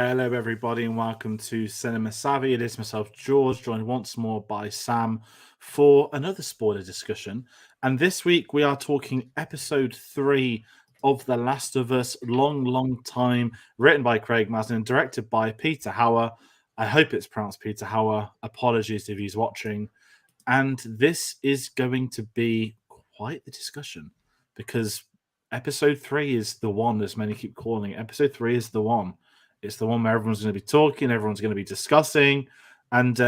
Hello, everybody, and welcome to Cinema Savvy. It is myself, George, joined once more by Sam for another spoiler discussion. And this week we are talking episode 3 of The Last of Us, long time, written by Craig Mazin and directed by Peter Hauer. I hope it's pronounced Peter Hauer. Apologies if he's watching. And this is going to be quite the discussion because episode 3 is the one, as many keep calling it. Episode 3 is the one. It's the one where everyone's going to be talking, everyone's going to be discussing, and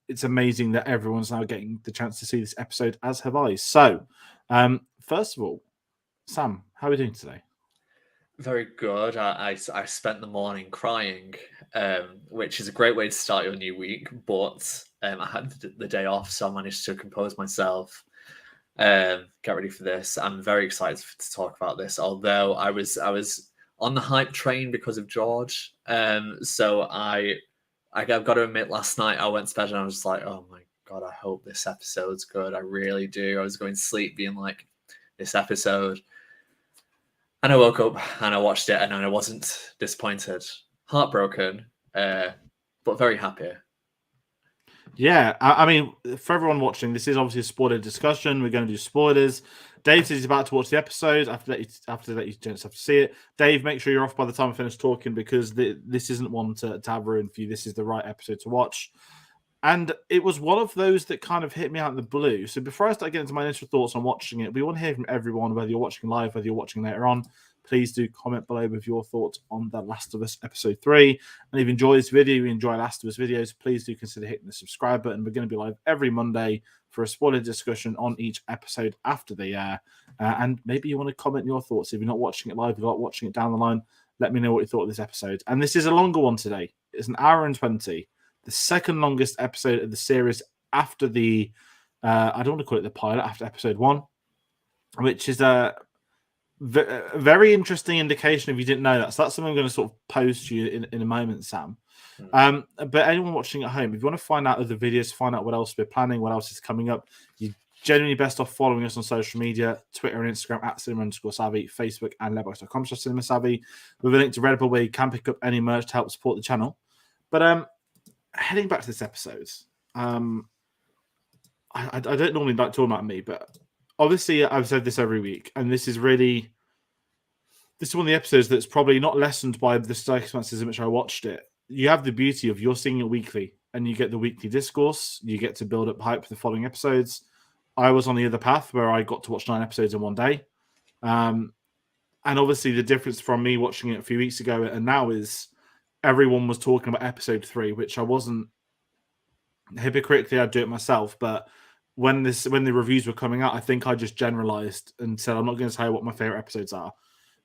it's amazing that everyone's now getting the chance to see this episode, as have I. So, first of all, Sam, how are we doing today? Very good. I spent the morning crying, which is a great way to start your new week. But I had the day off, so I managed to compose myself, get ready for this. I'm very excited to talk about this. Although I was on the hype train because of George. So I've got to admit, last night I went to bed and I was just like, oh my god, I hope this episode's good. I really do. I was going to sleep being like, this episode. And I woke up and I watched it and I wasn't disappointed. Heartbroken, but very happy. Yeah, I mean, for everyone watching, this is obviously a spoiler discussion. We're going to do spoilers. Dave says he's about to watch the episode. After that, you gents have to see it. Dave, make sure you're off by the time I finish talking because this isn't one to have ruined for you. This is the right episode to watch. And it was one of those that kind of hit me out of the blue. So before I start getting into my initial thoughts on watching it, we want to hear from everyone, whether you're watching live, whether you're watching later on. Please do comment below with your thoughts on The Last of Us Episode 3. And if you enjoy this video, you enjoy Last of Us videos, please do consider hitting the subscribe button. We're going to be live every Monday for a spoiler discussion on each episode after the air. And maybe you want to comment your thoughts. If you're not watching it live, if you're not watching it down the line, let me know what you thought of this episode. And this is a longer one today. It's an hour and 20. The second longest episode of the series after the, I don't want to call it the pilot, after episode 1, which is a very interesting indication if you didn't know that. So that's something I'm going to sort of pose to you in a moment, Sam. But anyone watching at home, if you want to find out other videos, find out what else we're planning, what else is coming up, you're genuinely best off following us on social media, Twitter and Instagram at cinema_savvy, Facebook and letterboxd.com/cinemasavvy, with a link to Redbubble where you can pick up any merch to help support the channel. But heading back to this episode, I don't normally like talking about me, but obviously I've said this every week, and this is one of the episodes that's probably not lessened by the circumstances in which I watched it. You have the beauty of you're seeing it weekly, and you get the weekly discourse. You get to build up hype for the following episodes. I was on the other path where I got to watch 9 episodes in one day. And obviously the difference from me watching it a few weeks ago and now is everyone was talking about episode 3, which I wasn't hypocritically. I'd do it myself, but when the reviews were coming out, I think I just generalized and said I'm not going to say what my favorite episodes are.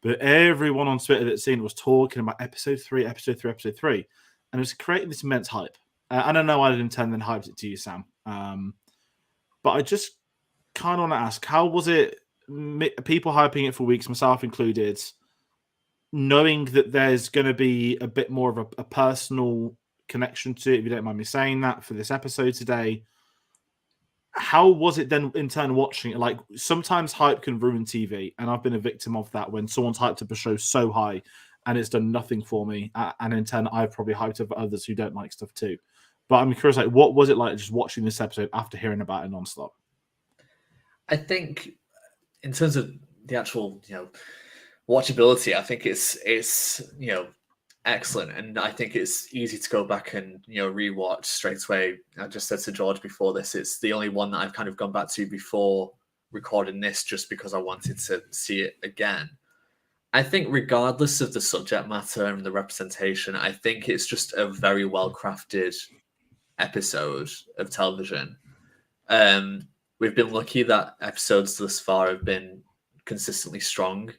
But everyone on Twitter that's seen was talking about episode 3, and it was creating this immense hype. And I know I didn't intend and hyped it to you, Sam. But I just kind of want to ask, how was it? People hyping it for weeks, myself included, knowing that there's going to be a bit more of a personal connection to it, if you don't mind me saying that, for this episode today. How was it then in turn watching it? Like, sometimes hype can ruin TV, and I've been a victim of that when someone's hyped up a show so high and it's done nothing for me. And in turn, I've probably hyped up others who don't like stuff too. But I'm curious, like, what was it like just watching this episode after hearing about it nonstop? I think in terms of the actual, watchability, I think it's excellent, and I think it's easy to go back and rewatch straight away. I just said to George before this, it's the only one that I've kind of gone back to before recording this, just because I wanted to see it again. I think regardless of the subject matter and the representation, I think it's just a very well crafted episode of television. We've been lucky that episodes thus far have been consistently strong.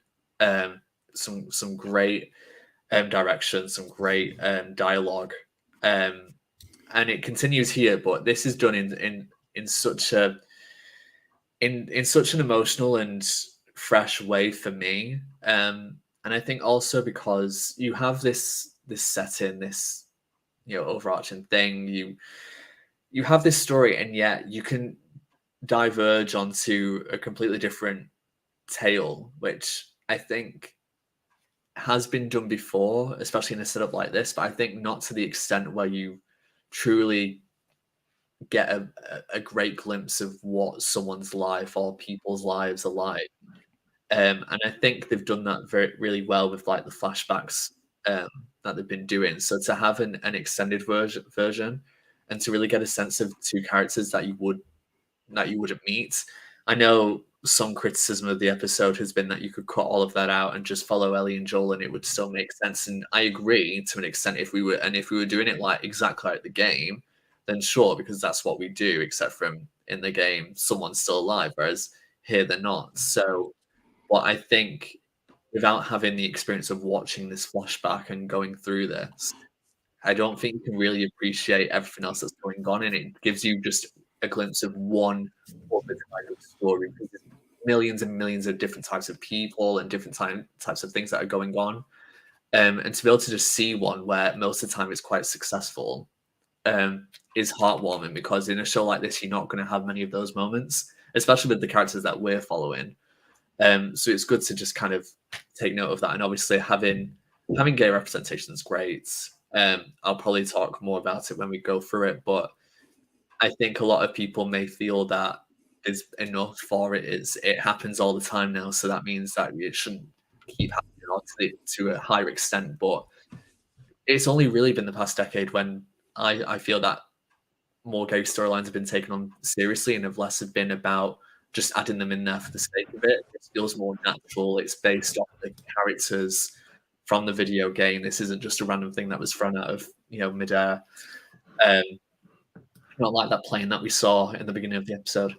Some great direction, some great dialogue, and it continues here. But this is done in such an emotional and fresh way for me, and I think also because you have this setting, this overarching thing. You have this story, and yet you can diverge onto a completely different tale, which I think has been done before, especially in a setup like this, but I think not to the extent where you truly get a great glimpse of what someone's life or people's lives are like. And I think they've done that really well with like the flashbacks um, that they've been doing. So to have an extended version and to really get a sense of two characters that you wouldn't meet. I know some criticism of the episode has been that you could cut all of that out and just follow Ellie and Joel, and it would still make sense. And I agree to an extent if we were doing it like exactly like the game, then sure, because that's what we do. Except from in the game, someone's still alive, whereas here they're not. So, what I think without having the experience of watching this flashback and going through this, I don't think you can really appreciate everything else that's going on, and it gives you just a glimpse of one other kind of story because there's millions and millions of different types of people and different types of things that are going on. And to be able to just see one where most of the time it's quite successful is heartwarming because in a show like this, you're not going to have many of those moments, especially with the characters that we're following. So it's good to just kind of take note of that. And obviously having gay representation is great. I'll probably talk more about it when we go through it, but I think a lot of people may feel that is enough for it. It happens all the time now, so that means that it shouldn't keep happening or to a higher extent. But it's only really been the past decade when I feel that more gay storylines have been taken on seriously and have less have been about just adding them in there for the sake of it. It feels more natural. It's based off the characters from the video game. This isn't just a random thing that was thrown out of midair. Not like that plane that we saw in the beginning of the episode.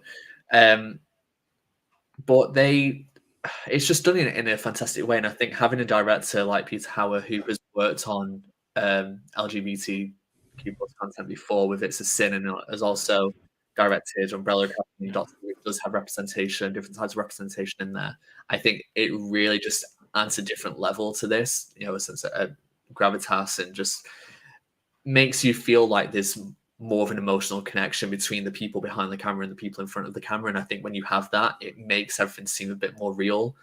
But it's just done in a fantastic way. And I think having a director like Peter Hauer, who has worked on LGBTQ+ content before with It's a Sin and has also directed Umbrella Academy, Doctor Who, does have representation, different types of representation in there. I think it really just adds a different level to this, a sense of gravitas, and just makes you feel like there's more of an emotional connection between the people behind the camera and the people in front of the camera. And I think when you have that, it makes everything seem a bit more real.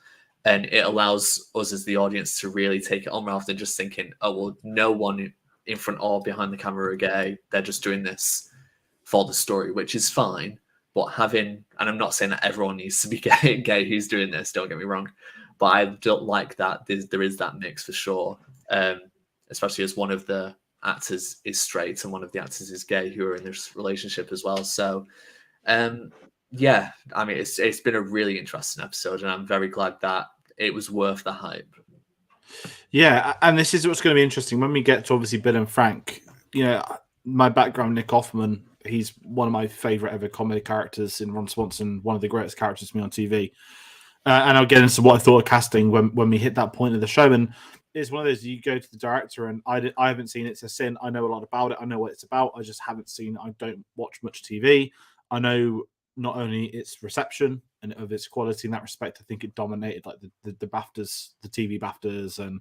And it allows us as the audience to really take it on rather than just thinking, oh, well, no one in front or behind the camera are gay. They're just doing this for the story, which is fine. But and I'm not saying that everyone needs to be gay who's doing this, don't get me wrong. But I don't like that there is that mix for sure. Especially as one of the actors is straight and one of the actors is gay who are in this relationship as well. So yeah, I mean it's been a really interesting episode and I'm very glad that it was worth the hype. Yeah, and this is what's going to be interesting when we get to obviously Bill and Frank. My background, Nick Offerman, he's one of my favorite ever comedy characters in Ron Swanson, one of the greatest characters to me on TV. And I'll get into what I thought of casting when we hit that point of the show. And it's one of those, you go to the director and I haven't seen It's a Sin. I know a lot about it. I know what it's about. I just haven't seen it. I don't watch much TV. I know not only its reception and of its quality in that respect, I think it dominated like the BAFTAs, the TV BAFTAs. And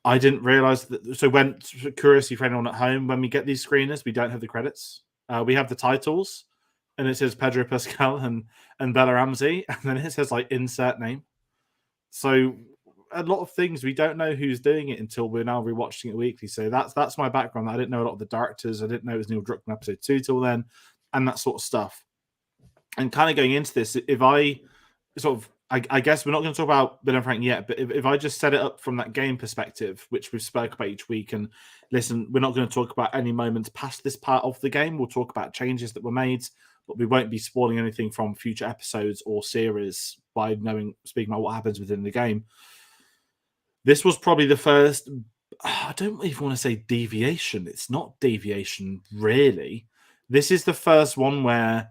I didn't realize that. So curiously for anyone at home, when we get these screeners, we don't have the credits. We have the titles and it says Pedro Pascal and Bella Ramsey. And then it says like insert name. So a lot of things we don't know who's doing it until we're now rewatching it weekly. So that's my background. I didn't know a lot of the directors. I didn't know it was Neil Druckmann episode 2 till then, and that sort of stuff. And kind of going into this, if I sort of, I guess we're not going to talk about Bill and Frank yet, but if I just set it up from that game perspective, which we've spoke about each week, and listen, we're not going to talk about any moments past this part of the game. We'll talk about changes that were made, but we won't be spoiling anything from future episodes or series by speaking about what happens within the game. This was probably the first, I don't even want to say deviation. It's not deviation, really. This is the first one where,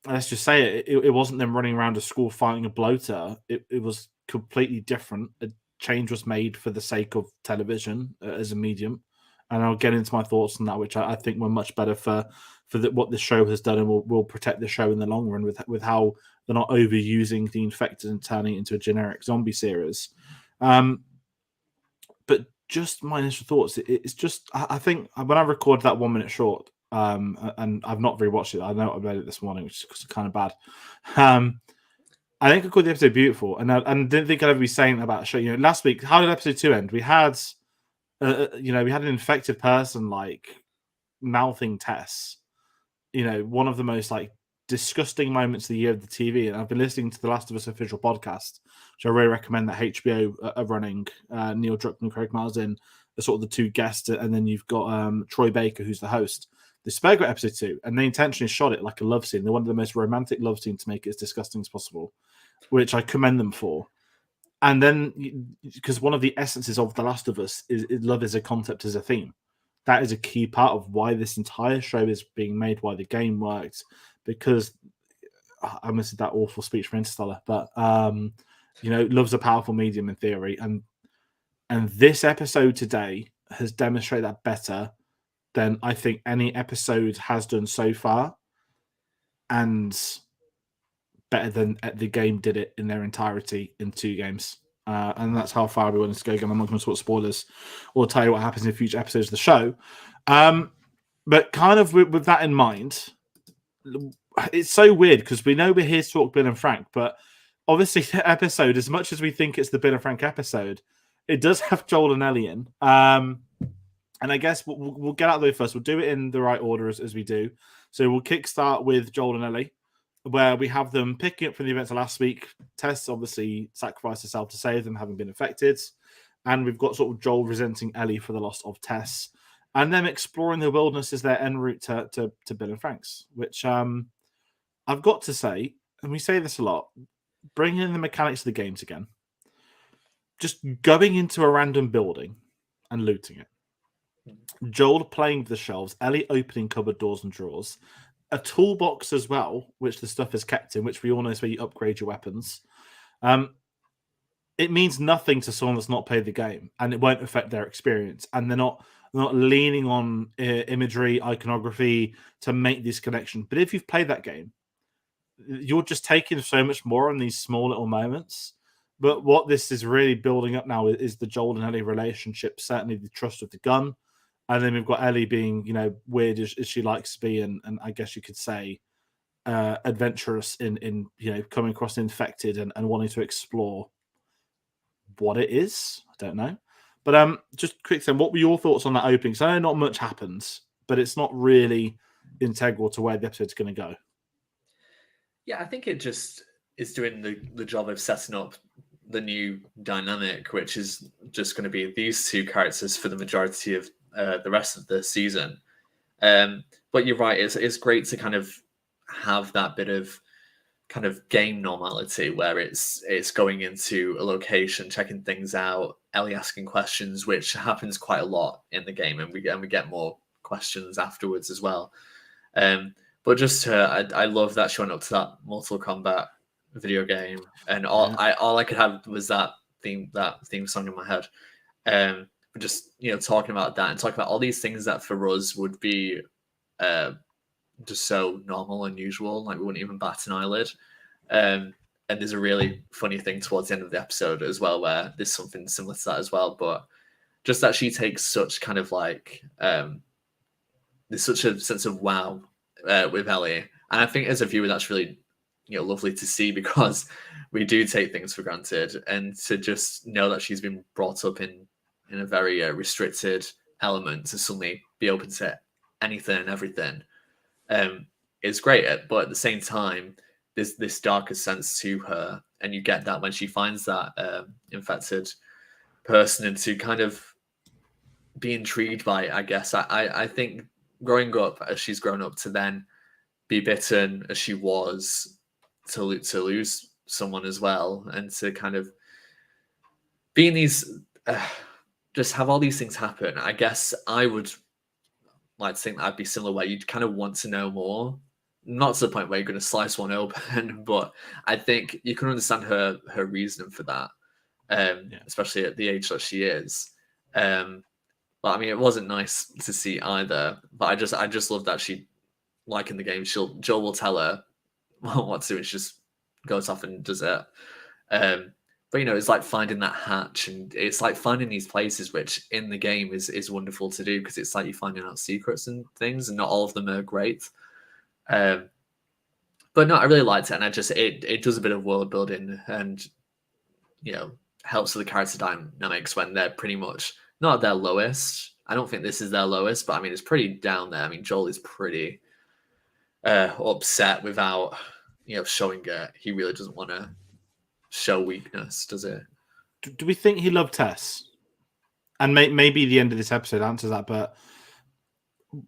let's just say it wasn't them running around a school fighting a bloater. It was completely different. A change was made for the sake of television as a medium. And I'll get into my thoughts on that, which I think were much better for what the show has done and will protect the show in the long run with how they're not overusing the infected and turning it into a generic zombie series. But just my initial thoughts, it's just, I think when I recorded that 1 minute short, and I've not rewatched it, I know I made it this morning, which is kind of bad. I think I called the episode beautiful, and I didn't think I'd ever be saying that about a show. You know, last week, how did episode 2 end? We had, we had an infected person like mouthing Tess. You know, one of the most like disgusting moments of the year of the TV. And I've been listening to the Last of Us official podcast, which I really recommend that HBO are running. Neil Druckmann and Craig Mazin are sort of the two guests, and then you've got Troy Baker, who's the host. They spoke about episode 2, and they intentionally shot it like a love scene. They're one of the most romantic love scenes to make it as disgusting as possible, which I commend them for. And then, because one of the essences of The Last of Us is love as a concept, as a theme. That is a key part of why this entire show is being made, why the game worked. Because I missed that awful speech from Interstellar, but love's a powerful medium in theory, and this episode today has demonstrated that better than I think any episode has done so far, and better than the game did it in their entirety in 2 games. And that's how far we want to go. Again, I'm not going to talk spoilers or tell you what happens in future episodes of the show. But kind of with that in mind, it's so weird because we know we're here to talk Bill and Frank, but obviously the episode, as much as we think it's the Bill and Frank episode, it does have Joel and Ellie in. And I guess we'll get out of the way first. We'll do it in the right order as we do. So we'll kickstart with Joel and Ellie, where we have them picking up from the events of last week. Tess obviously sacrificed herself to save them, having been infected. And we've got sort of Joel resenting Ellie for the loss of Tess. And them exploring the wilderness as their en route to Bill and Frank's, which I've got to say, and we say this a lot, bringing in the mechanics of the games again. Just going into a random building and looting it. Joel playing with the shelves, Ellie opening cupboard doors and drawers, a toolbox as well, which the stuff is kept in, which we all know is where you upgrade your weapons. It means nothing to someone that's not played the game, and it won't affect their experience. And they're not leaning on imagery, iconography to make this connection. But if you've played that game, you're just taking so much more on these small little moments. But what this is really building up now is the Joel and Ellie relationship, certainly the trust of the gun. And then we've got Ellie being, weird as she likes to be, and I guess you could say adventurous in coming across infected and wanting to explore what it is. I don't know. But just quick thing, what were your thoughts on that opening? So I know not much happens, but it's not really integral to where the episode's going to go. Yeah, I think it just is doing the job of setting up the new dynamic, which is just going to be these two characters for the majority of the rest of the season. But you're right, it's great to kind of have that bit of kind of game normality where it's going into a location, checking things out, Ellie asking questions, which happens quite a lot in the game, and we get more questions afterwards as well. But just her, I love that she went up to that Mortal Kombat video game, and all I could have was that theme song in my head. But just talking about that and talking about all these things that for us would be just so normal and usual, like we wouldn't even bat an eyelid. And there's a really funny thing towards the end of the episode as well, where there's something similar to that as well. But just that she takes such kind of like there's such a sense of wow with Ellie, and I think as a viewer that's really lovely to see, because we do take things for granted, and to just know that she's been brought up in a very restricted element to suddenly be open to anything and everything is great. But at the same time, there's this darker sense to her, and you get that when she finds that infected person, and to kind of be intrigued by it, I guess. I think growing up as she's grown up, to then be bitten as she was, to lose someone as well, and to kind of be in these just have all these things happen. I guess I would like to think that I'd be similar, where you'd kind of want to know more, not to the point where you're going to slice one open, but I think you can understand her reasoning for that, especially at the age that she is. But I mean, it wasn't nice to see either. But I just love that she, like in the game, Joel will tell her what to do, and she just goes off and does it. But it's like finding that hatch, and it's like finding these places, which in the game is wonderful to do, because it's like you're finding out secrets and things, and not all of them are great. But no, I really liked it, and it does a bit of world building, and helps with the character dynamics when they're pretty much not at their lowest. I don't think this is their lowest, but I mean it's pretty down there. I mean Joel is pretty upset without showing it. He really doesn't want to show weakness, does it? Do we think he loved Tess? And maybe the end of this episode answers that, but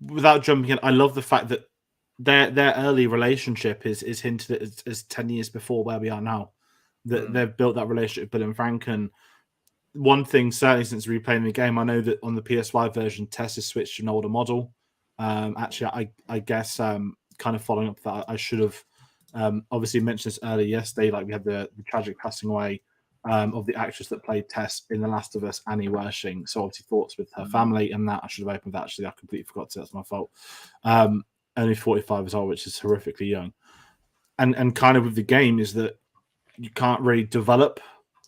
without jumping in, I love the fact that their early relationship is hinted at as 10 years before where we are now. That they've built that relationship with Bill and Frank. And one thing, certainly since replaying the game, I know that on the PS5 version, Tess has switched to an older model. Actually, I guess kind of following up that, I should have obviously mentioned this earlier yesterday. Like we had the tragic passing away of the actress that played Tess in The Last of Us, Annie Wershing. So obviously thoughts with her family and that. I should have opened that. Actually, I completely forgot to. That's my fault. Only 45 as well, which is horrifically young. And kind of with the game is that you can't really develop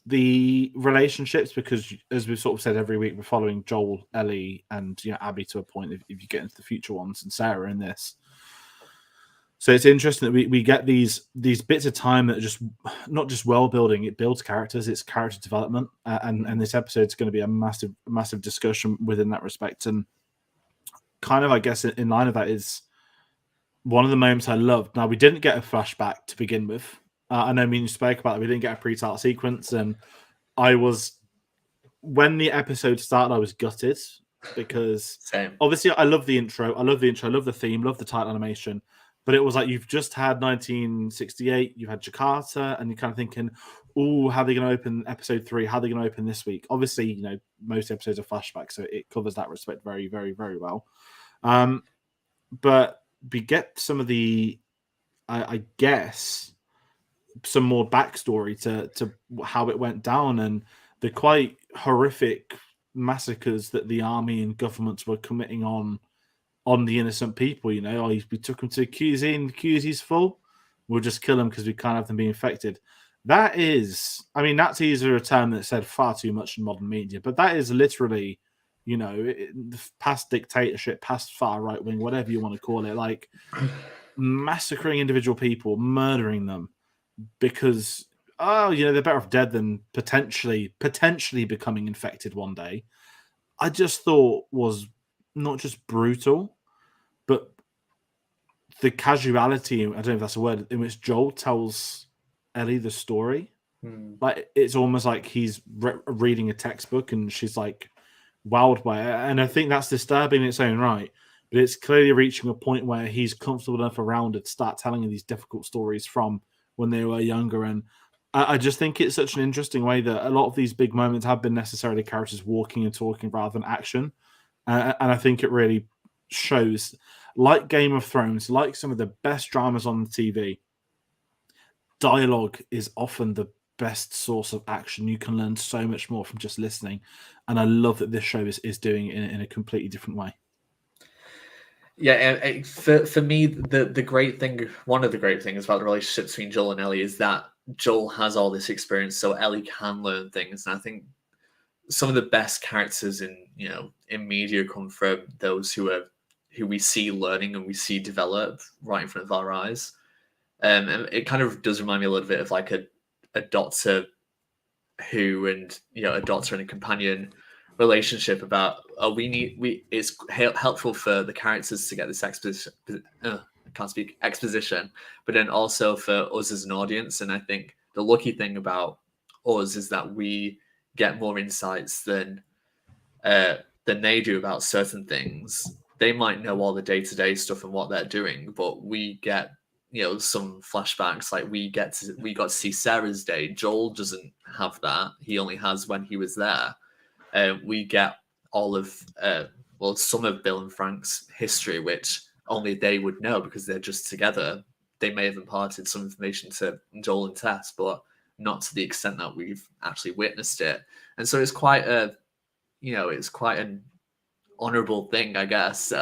the relationships because, as we've sort of said every week, we're following Joel, Ellie, and Abby to a point. If you get into the future ones, and Sarah in this, so it's interesting that we get these bits of time that are just not just world building. It builds characters. It's character development, and this episode is going to be a massive discussion within that respect. And kind of, I guess, in line of that is one of the moments I loved. Now we didn't get a flashback to begin with. I know you spoke about it. We didn't get a pre-title sequence, and when the episode started, I was gutted because obviously I love the intro. I love the theme, love the title animation, but it was like you've just had 1968, you've had Jakarta, and you're kind of thinking, oh, how are they going to open episode 3? How are they going to open this week? Obviously, most episodes are flashback, so it covers that respect very, very, very well. But we get some of the, I guess, some more backstory to how it went down and the quite horrific massacres that the army and governments were committing on the innocent people. We took them to QZ and QZ's full. We'll just kill them because we can't have them be infected. That is, I mean, Nazis are a term that's said far too much in modern media, but that is literally, past dictatorship, past far right wing, whatever you want to call it, like massacring individual people, murdering them. Because they're better off dead than potentially becoming infected one day. I just thought was not just brutal, but the casuality, I don't know if that's a word, in which Joel tells Ellie the story. Like it's almost like he's reading a textbook and she's like wowed by it. And I think that's disturbing in its own right. But it's clearly reaching a point where he's comfortable enough around it to start telling her these difficult stories from when they were younger. And I just think it's such an interesting way that a lot of these big moments have been necessarily characters walking and talking rather than action. And I think it really shows, like Game of Thrones, like some of the best dramas on the TV, dialogue is often the best source of action. You can learn so much more from just listening. And I love that this show is doing it in a completely different way. Yeah, and for me, the great thing, one of the great things about the relationship between Joel and Ellie is that Joel has all this experience, so Ellie can learn things. And I think some of the best characters in media come from those who we see learning and we see develop right in front of our eyes. And it kind of does remind me a little bit of like a Doctor Who and a Doctor and a companion relationship about it's helpful for the characters to get this exposition, but then also for us as an audience. And I think the lucky thing about us is that we get more insights than they do about certain things. They might know all the day-to-day stuff and what they're doing, but we get some flashbacks. Like we got to see Sarah's day. Joel doesn't have that. He only has when he was there. We get all of some of Bill and Frank's history, which only they would know because they're just together. They may have imparted some information to Joel and Tess, but not to the extent that we've actually witnessed it. And so it's quite an honorable thing, I guess.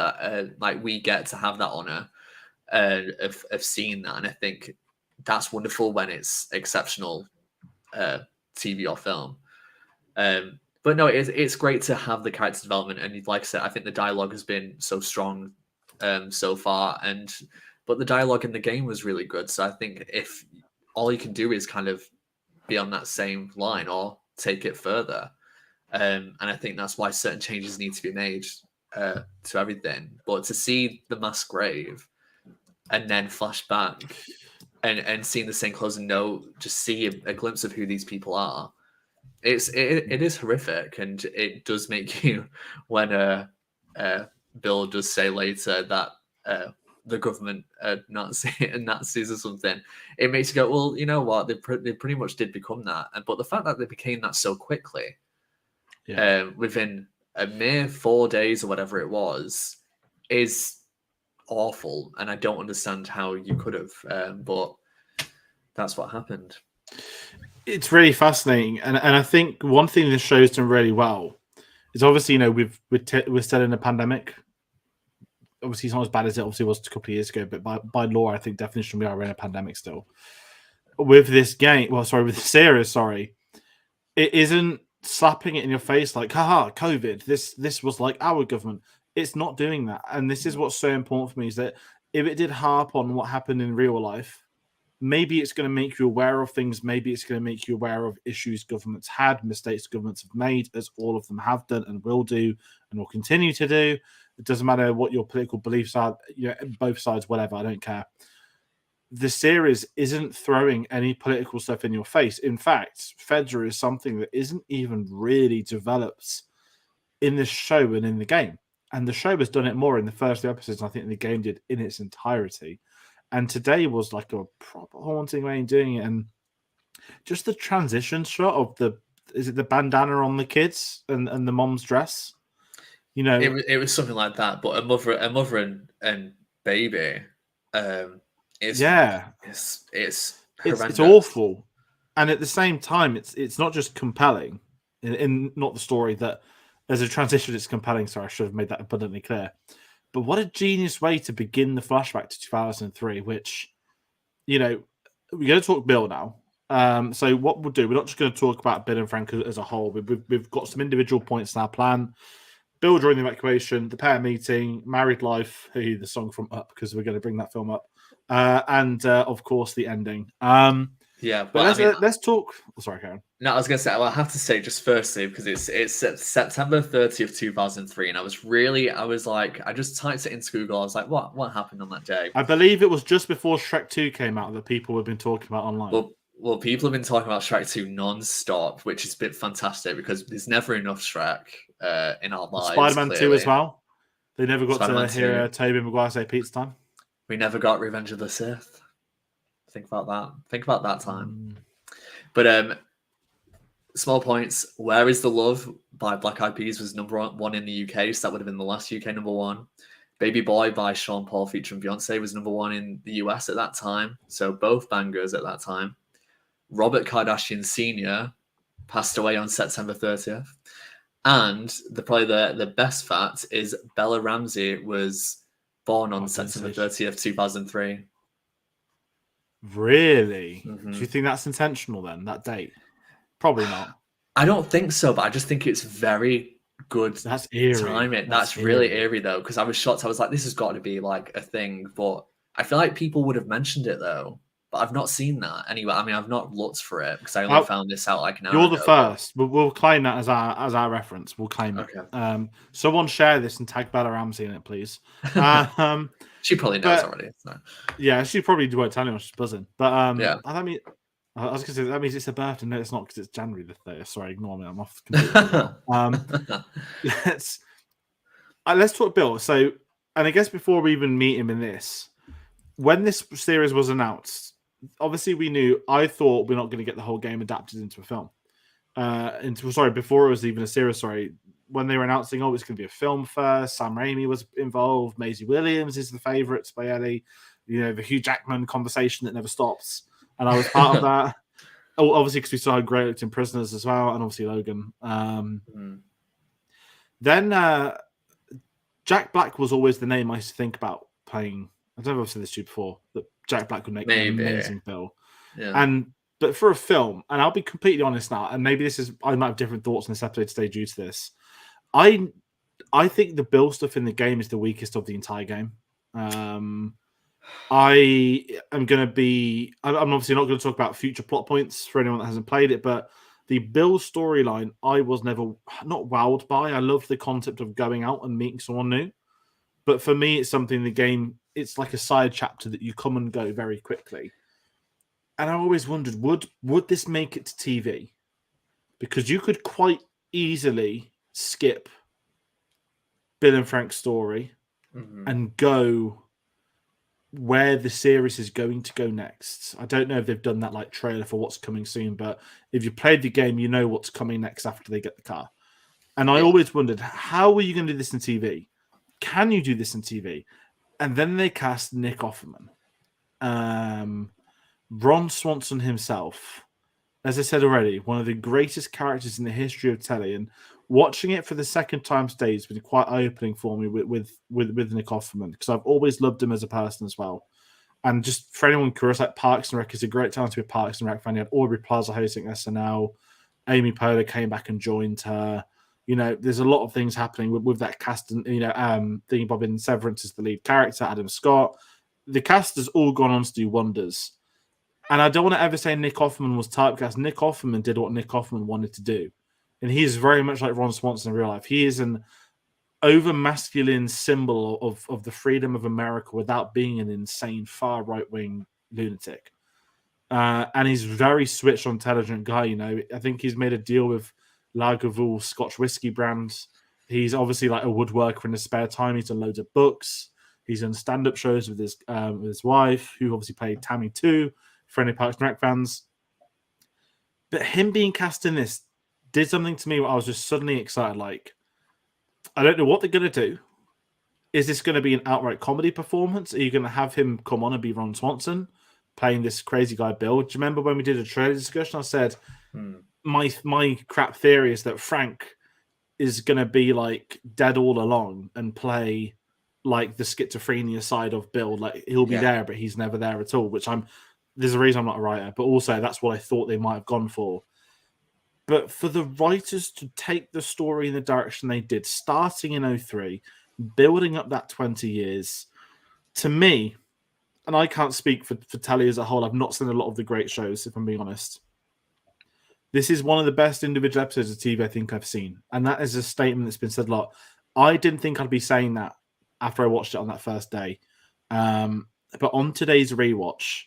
Like we get to have that honor of seeing that, and I think that's wonderful when it's exceptional TV or film. But no, it's great to have the character development, and like I said, I think the dialogue has been so strong so far, and but the dialogue in the game was really good. So I think if all you can do is kind of be on that same line or take it further, and I think that's why certain changes need to be made to everything. But to see the mass grave and then flash back and seeing the same closing note, just see a glimpse of who these people are. It is horrific, and it does make you when Bill does say later that the government Nazis or something. It makes you go, well, you know what? They pretty much did become that, but the fact that they became that so quickly, within a mere 4 days or whatever it was, is awful, and I don't understand how you could have, but that's what happened. It's really fascinating, and I think one thing this show's done really well is obviously, you know, we're still in a pandemic. Obviously, it's not as bad as it obviously was a couple of years ago, but by law, I think definition we are in a pandemic still. With this game, with the series, it isn't slapping it in your face like, haha, COVID, this was like our government. It's not doing that. And this is what's so important for me, is that if it did harp on what happened in real life, maybe it's going to make you aware of things. Maybe it's going to make you aware of issues governments had, mistakes governments have made, as all of them have done and will do and will continue to do. It doesn't matter what your political beliefs are, you know, both sides, whatever, I don't care. The series isn't throwing any political stuff in your face. In fact, Fedra is something that isn't even really developed in the show and in the game. And the show has done it more in the first 2 episodes than I think the game did in its entirety. And today was like a proper haunting way in doing it. And just the transition shot of is it the bandana on the kids and the mom's dress? You know, it was something like that. But a mother and baby, it's horrendous. It's awful. And at the same time, it's not just compelling in not the story that as a transition, it's compelling. Sorry, I should have made that abundantly clear. But what a genius way to begin the flashback to 2003, which, you know, we're going to talk Bill now. So what we'll do, we're not just going to talk about Bill and Frank as a whole. We've got some individual points in our plan. Bill during the evacuation, the pair meeting, married life, the song from Up, because we're going to bring that film up, and of course the ending. But let's talk. Oh, sorry, Karen. No, I was going to say, well, I have to say just firstly, because it's September 30th, 2003, and I just typed it into Google. I was like, what happened on that day? I believe it was just before Shrek 2 came out that people have been talking about online. Well, people have been talking about Shrek 2 non-stop, which is a bit fantastic because there's never enough Shrek in our lives. Spider-Man 2 as well. They never got to hear Tobey Maguire say pizza time. We never got Revenge of the Sith. Think about that. Think about that time. But small points. Where is the Love by Black Eyed Peas was number 1 in the UK, so that would have been the last UK number 1. Baby Boy by Sean Paul featuring Beyonce was number 1 in the US at that time, so both bangers at that time. Robert Kardashian Sr. passed away on September 30th. And probably the best fact is Bella Ramsey was born on September 30th, 2003. Really? Mm-hmm. Do you think that's intentional then, that date? Probably not. I don't think so, but I just think it's very good. That's eerie. Timing. That's really eerie, though, because I was shocked. I was like, this has got to be like a thing, but I feel like people would have mentioned it, though. But I've not seen that anyway. I mean, I've not looked for it because I only found this out like an hour ago. You're the first. We'll claim that as our reference. We'll claim it. Okay. Someone share this and tag Bella Ramsey in it, please. She probably knows already. So. Yeah, she probably won't tell anyone she's buzzing. But yeah, I was going to say that means it's her birthday. No, it's not because it's January the 30th. Sorry, ignore me. I'm off completely. Let's talk Bill. So, and I guess before we even meet him in this, when this series was announced, obviously we knew. I thought we're not going to get the whole game adapted into a film. Before it was even a series. When they were announcing, it's going to be a film first. Sam Raimi was involved. Maisie Williams is the favourites by Ellie. You know, the Hugh Jackman conversation that never stops. And I was part of that. Obviously, because we saw how great it looked in Prisoners as well, and obviously Logan. Then Jack Black was always the name I used to think about playing. I don't know if I've said this to you before, that Jack Black would make an amazing Bill. Yeah. But for a film, and I'll be completely honest now, and maybe I might have different thoughts in this episode today due to this. I think the Bill stuff in the game is the weakest of the entire game. I am going to be. I'm obviously not going to talk about future plot points for anyone that hasn't played it, but the Bill storyline, I was never not wowed by. I loved the concept of going out and meeting someone new, but for me, it's something in the game. It's like a side chapter that you come and go very quickly. And I always wondered, would this make it to TV? Because you could quite easily skip Bill and Frank's story and go where the series is going to go next. I don't know if they've done that like trailer for what's coming soon, but if you played the game, you know what's coming next after they get the car. And I always wondered, how are you going to do this in TV? Can you do this in TV? And then they cast Nick Offerman. Ron Swanson himself, as I said already, one of the greatest characters in the history of telly. And watching it for the second time today has been quite eye-opening for me with Nick Offerman, because I've always loved him as a person as well. And just for anyone curious, like Parks and Rec is a great time to be a Parks and Rec fan. You had Aubrey Plaza hosting SNL. Amy Poehler came back and joined her. You know, there's a lot of things happening with that cast. And, you know, Thingy Bob in Severance is the lead character, Adam Scott. The cast has all gone on to do wonders. And I don't want to ever say Nick Offerman was typecast. Nick Offerman did what Nick Offerman wanted to do. And he is very much like Ron Swanson in real life. He is an over-masculine symbol of the freedom of America without being an insane far right-wing lunatic. And he's very switched on intelligent guy, you know. I think he's made a deal with Lagavulin Scotch whiskey brands. He's obviously like a woodworker in his spare time. He's done loads of books. He's done stand-up shows with his wife, who obviously played Tammy too, for any Parks and Rec fans. But him being cast in this did something to me where I was just suddenly excited. Like, I don't know what they're going to do. Is this going to be an outright comedy performance? Are you going to have him come on and be Ron Swanson playing this crazy guy Bill? Do you remember when we did a trailer discussion? I said my crap theory is that Frank is going to be like dead all along and play like the schizophrenia side of Bill. Like he'll be there, but he's never there at all. There's a reason I'm not a writer, but also that's what I thought they might have gone for. But for the writers to take the story in the direction they did, starting in 2003, building up that 20 years, to me, and I can't speak for telly as a whole, I've not seen a lot of the great shows, if I'm being honest. This is one of the best individual episodes of TV I think I've seen. And that is a statement that's been said a lot. I didn't think I'd be saying that after I watched it on that first day. But on today's rewatch,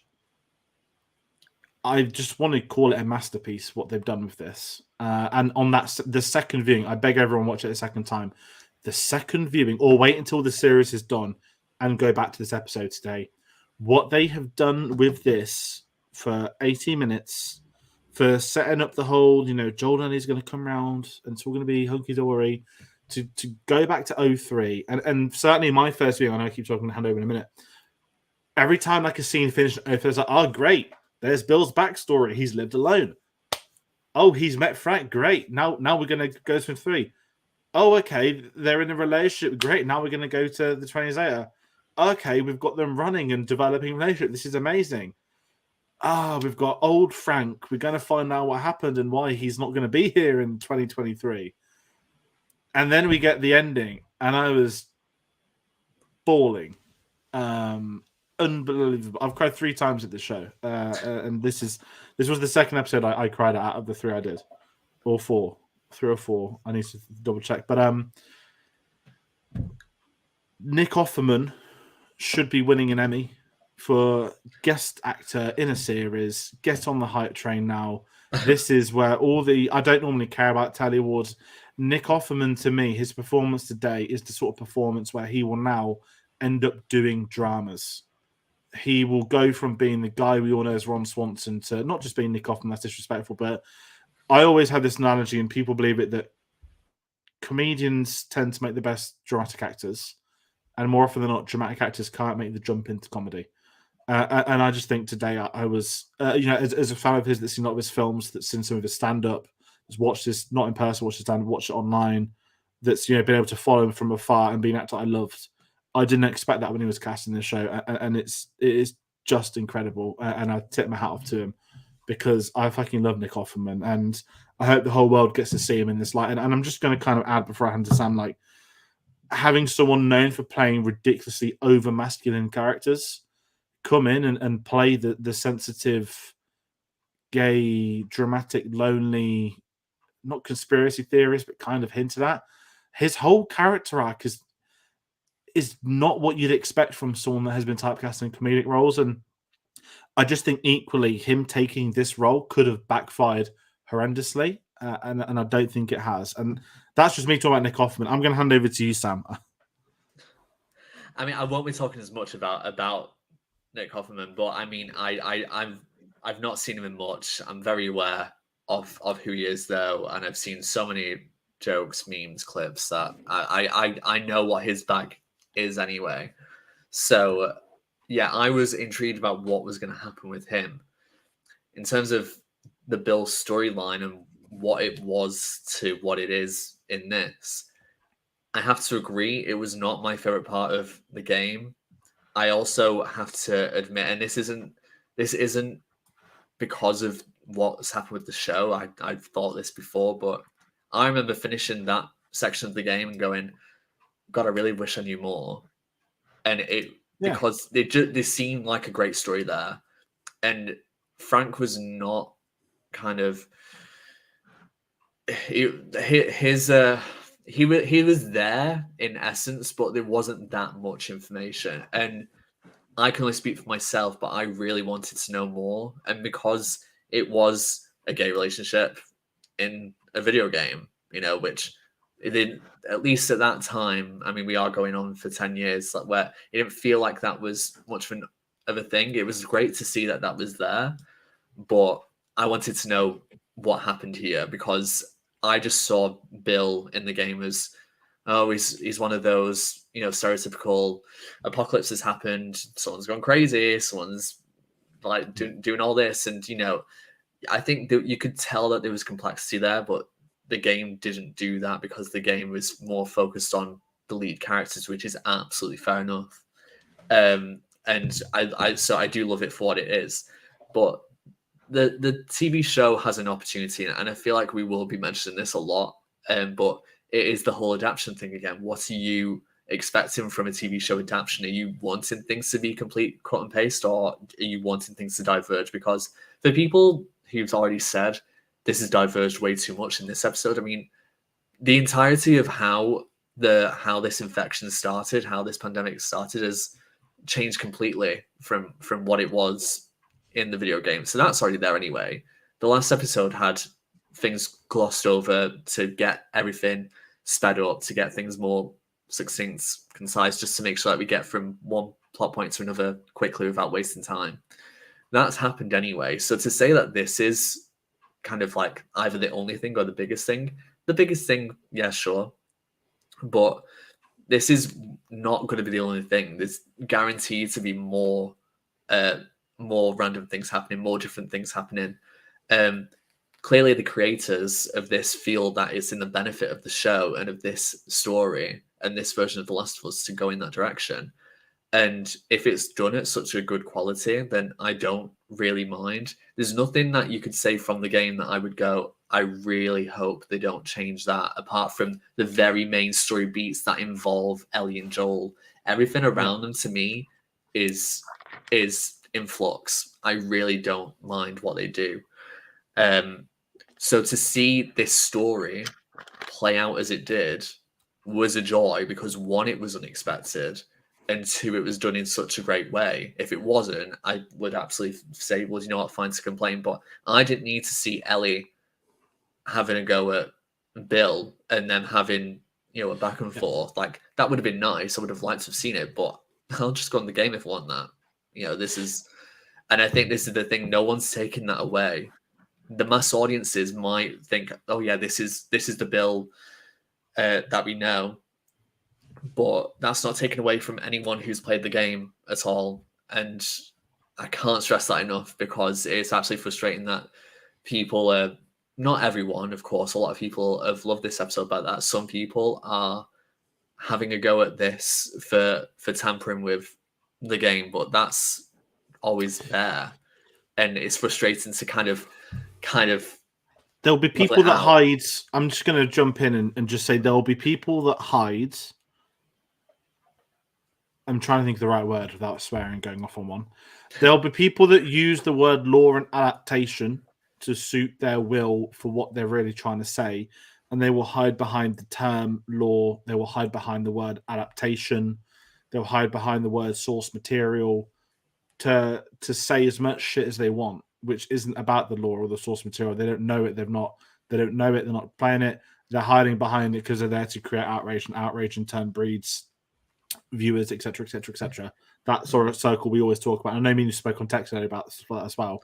I just want to call it a masterpiece, what they've done with this. And on the second viewing, I beg everyone watch it a second time. The second viewing, or wait until the series is done and go back to this episode today. What they have done with this for 80 minutes, for setting up the whole, you know, Joel and Ellie's going to come around and it's all going to be hunky-dory, to go back to 2003. And certainly my first viewing, I know I keep talking to hand over in a minute. Every time like a scene finished, I was like, oh, great. There's Bill's backstory. He's lived alone. Oh, he's met Frank. Great. Now we're going to go to 3. Oh, okay. They're in a relationship. Great. Now we're going to go to the 20s later. Okay, we've got them running and developing a relationship. This is amazing. We've got old Frank. We're going to find out what happened and why he's not going to be here in 2023. And then we get the ending, and I was bawling. Unbelievable. I've cried 3 times at the show. And this was the second episode I cried out of the 3 I did. Or 4. 3 or 4. I need to double check. But Nick Offerman should be winning an Emmy for guest actor in a series. Get on the hype train now. This is where I don't normally care about telly awards. Nick Offerman, to me, his performance today is the sort of performance where he will now end up doing dramas. He will go from being the guy we all know as Ron Swanson to not just being Nick Offerman, that's disrespectful, but I always have this analogy, and people believe it, that comedians tend to make the best dramatic actors, and more often than not, dramatic actors can't make the jump into comedy. And I just think today I was, as a fan of his that's seen a lot of his films, that's seen some of his stand-up, has watched this, not in person, watched his stand-up, watched it online, that's, been able to follow him from afar and be an actor I loved. I didn't expect that when he was casting this show, and it is just incredible. And I tip my hat off to him because I fucking love Nick Offerman, and I hope the whole world gets to see him in this light. And I'm just going to kind of add before I hand to Sam, like having someone known for playing ridiculously over masculine characters come in and play the sensitive, gay, dramatic, lonely, not conspiracy theorist, but kind of hinted at. His whole character arc is not what you'd expect from someone that has been typecast in comedic roles. And I just think equally him taking this role could have backfired horrendously. And I don't think it has. And that's just me talking about Nick Offerman. I'm going to hand over to you, Sam. I mean, I won't be talking as much about Nick Offerman, but I mean, I've not seen him in much. I'm very aware of who he is, though, and I've seen so many jokes, memes, clips that I know what his bag is anyway. So yeah, I was intrigued about what was going to happen with him in terms of the Bill storyline and what it was to what it is in this. I have to agree, it was not my favorite part of the game. I also have to admit, and this isn't because of what's happened with the show. I've thought this before, but I remember finishing that section of the game and going, God, I really wish I knew more. And because they seemed like a great story there. And Frank was not kind of he was there in essence, but there wasn't that much information. And I can only speak for myself, but I really wanted to know more. And because it was a gay relationship in a video game, which it didn't, at least at that time, I mean, we are going on for 10 years, where it didn't feel like that was much of a thing. It was great to see that was there, but I wanted to know what happened here, because I just saw Bill in the game as, oh, he's one of those, stereotypical apocalypse has happened, someone's gone crazy, someone's like doing all this, and I think that you could tell that there was complexity there, but the game didn't do that because the game was more focused on the lead characters, which is absolutely fair enough. And I do love it for what it is, but the TV show has an opportunity, and I feel like we will be mentioning this a lot. But it is the whole adaptation thing again. What are you expecting from a TV show adaptation? Are you wanting things to be complete cut and paste, or are you wanting things to diverge? Because for people who've already said this has diverged way too much in this episode, I mean, the entirety of how this infection started, how this pandemic started, has changed completely from what it was in the video game. So that's already there anyway. The last episode had things glossed over to get everything sped up, to get things more succinct, concise, just to make sure that we get from one plot point to another quickly without wasting time. That's happened anyway. So to say that this is kind of like either the only thing or the biggest thing, yeah, sure. But this is not going to be the only thing. There's guaranteed to be more random things happening, more different things happening. Clearly the creators of this feel that it's in the benefit of the show and of this story and this version of The Last of Us to go in that direction. And if it's done at such a good quality, then I don't really mind. There's nothing that you could say from the game that I would go, I really hope they don't change that, apart from the very main story beats that involve Ellie and Joel. Everything around them to me is in flux. I really don't mind what they do. So to see this story play out as it did was a joy, because one, it was unexpected, and two, it was done in such a great way. If it wasn't, I would absolutely say, well, you know what, fine to complain. But I didn't need to see Ellie having a go at Bill and then having, a back and forth. Like, that would have been nice. I would have liked to have seen it, but I'll just go on the game if I want that. This is, and I think this is the thing, no one's taking that away. The mass audiences might think, oh yeah, this is the Bill that we know, but that's not taken away from anyone who's played the game at all. And I can't stress that enough, because it's absolutely frustrating that people, not everyone, of course, a lot of people have loved this episode, but that some people are having a go at this for tampering with the game, but that's always there. And it's frustrating to kind of there'll be people that hide. I'm just going to jump in and just say there'll be people that hide. I'm trying to think of the right word without swearing, going off on one. There'll be people that use the word law and adaptation to suit their will for what they're really trying to say, and they will hide behind the term law. They will hide behind the word adaptation. They'll hide behind the word source material to say as much shit as they want, which isn't about the law or the source material. They don't know it. They don't know it. They're not playing it. They're hiding behind it because they're there to create outrage, and outrage in turn breeds viewers, etc., etc., etc. That sort of circle we always talk about. I know me and you spoke on text earlier about this as well,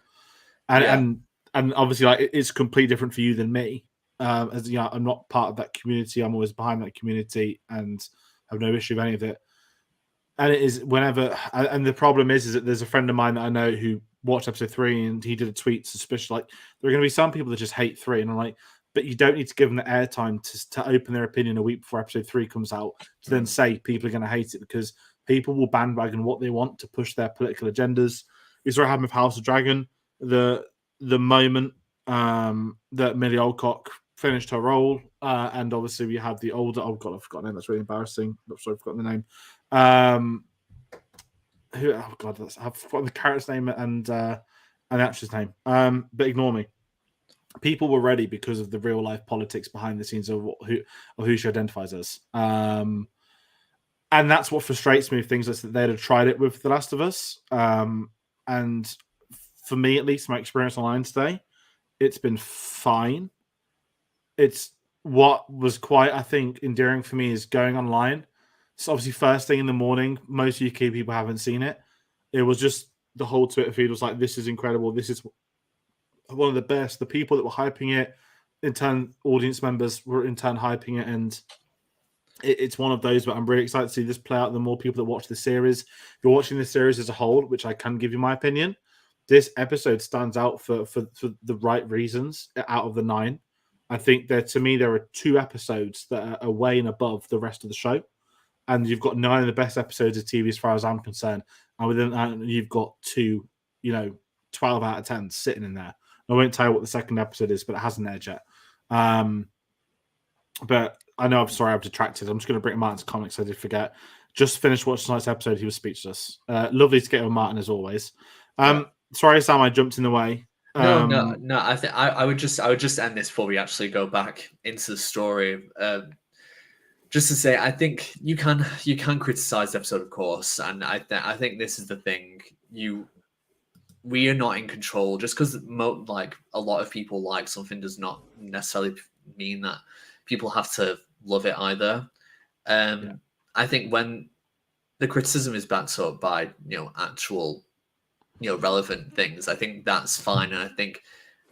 and Yeah. and obviously like it's completely different for you than me. As you know, I'm not part of that community. I'm always behind that community and have no issue with any of it. And it is whenever, and the problem is that there's a friend of mine that I know who watched episode 3 and he did a tweet suspicious like there are going to be some people that just hate 3, and I'm like, but you don't need to give them the airtime to open their opinion a week before episode 3 comes out to then say people are going to hate it, because people will bandwagon what they want to push their political agendas. Is what happened with House of Dragon. The moment that Millie Alcock finished her role, and obviously we have the older. Oh god, I've forgotten her name. That's really embarrassing. I'm sorry, I've forgotten the name. Who? Oh god, I've forgotten the character's name and the actress name. But ignore me. People were ready because of the real life politics behind the scenes of who she identifies as. And that's what frustrates me with things is that they'd have tried it with The Last of Us. And for me, at least, my experience online today, it's been fine. It's what was quite, I think, endearing for me is going online. So obviously, first thing in the morning, most UK people haven't seen it. It was just the whole Twitter feed was like, "This is incredible. This is one of the best." The people that were hyping it, in turn, audience members were in turn hyping it, and it's one of those. But I'm really excited to see this play out. The more people that watch the series, if you're watching the series as a whole, which I can give you my opinion, this episode stands out for the right reasons. Out of the 9, I think to me there are 2 episodes that are way and above the rest of the show. And you've got 9 of the best episodes of TV as far as I'm concerned. And within that, you've got 2, 12 out of 10 sitting in there. I won't tell you what the second episode is, but it hasn't aired yet. But I know, I'm sorry, I've detracted. I'm just going to bring Martin's comics. I did forget. Just finished watching tonight's episode. He was speechless. Lovely to get with Martin as always. Sorry, Sam, I jumped in the way. No. I think I would just end this before we actually go back into the story. Just to say, I think you can criticize the episode, of course, and I think this is the thing. We are not in control. Just because like a lot of people like something does not necessarily mean that people have to love it either. I think when the criticism is backed up by actual relevant things, I think that's fine. And I think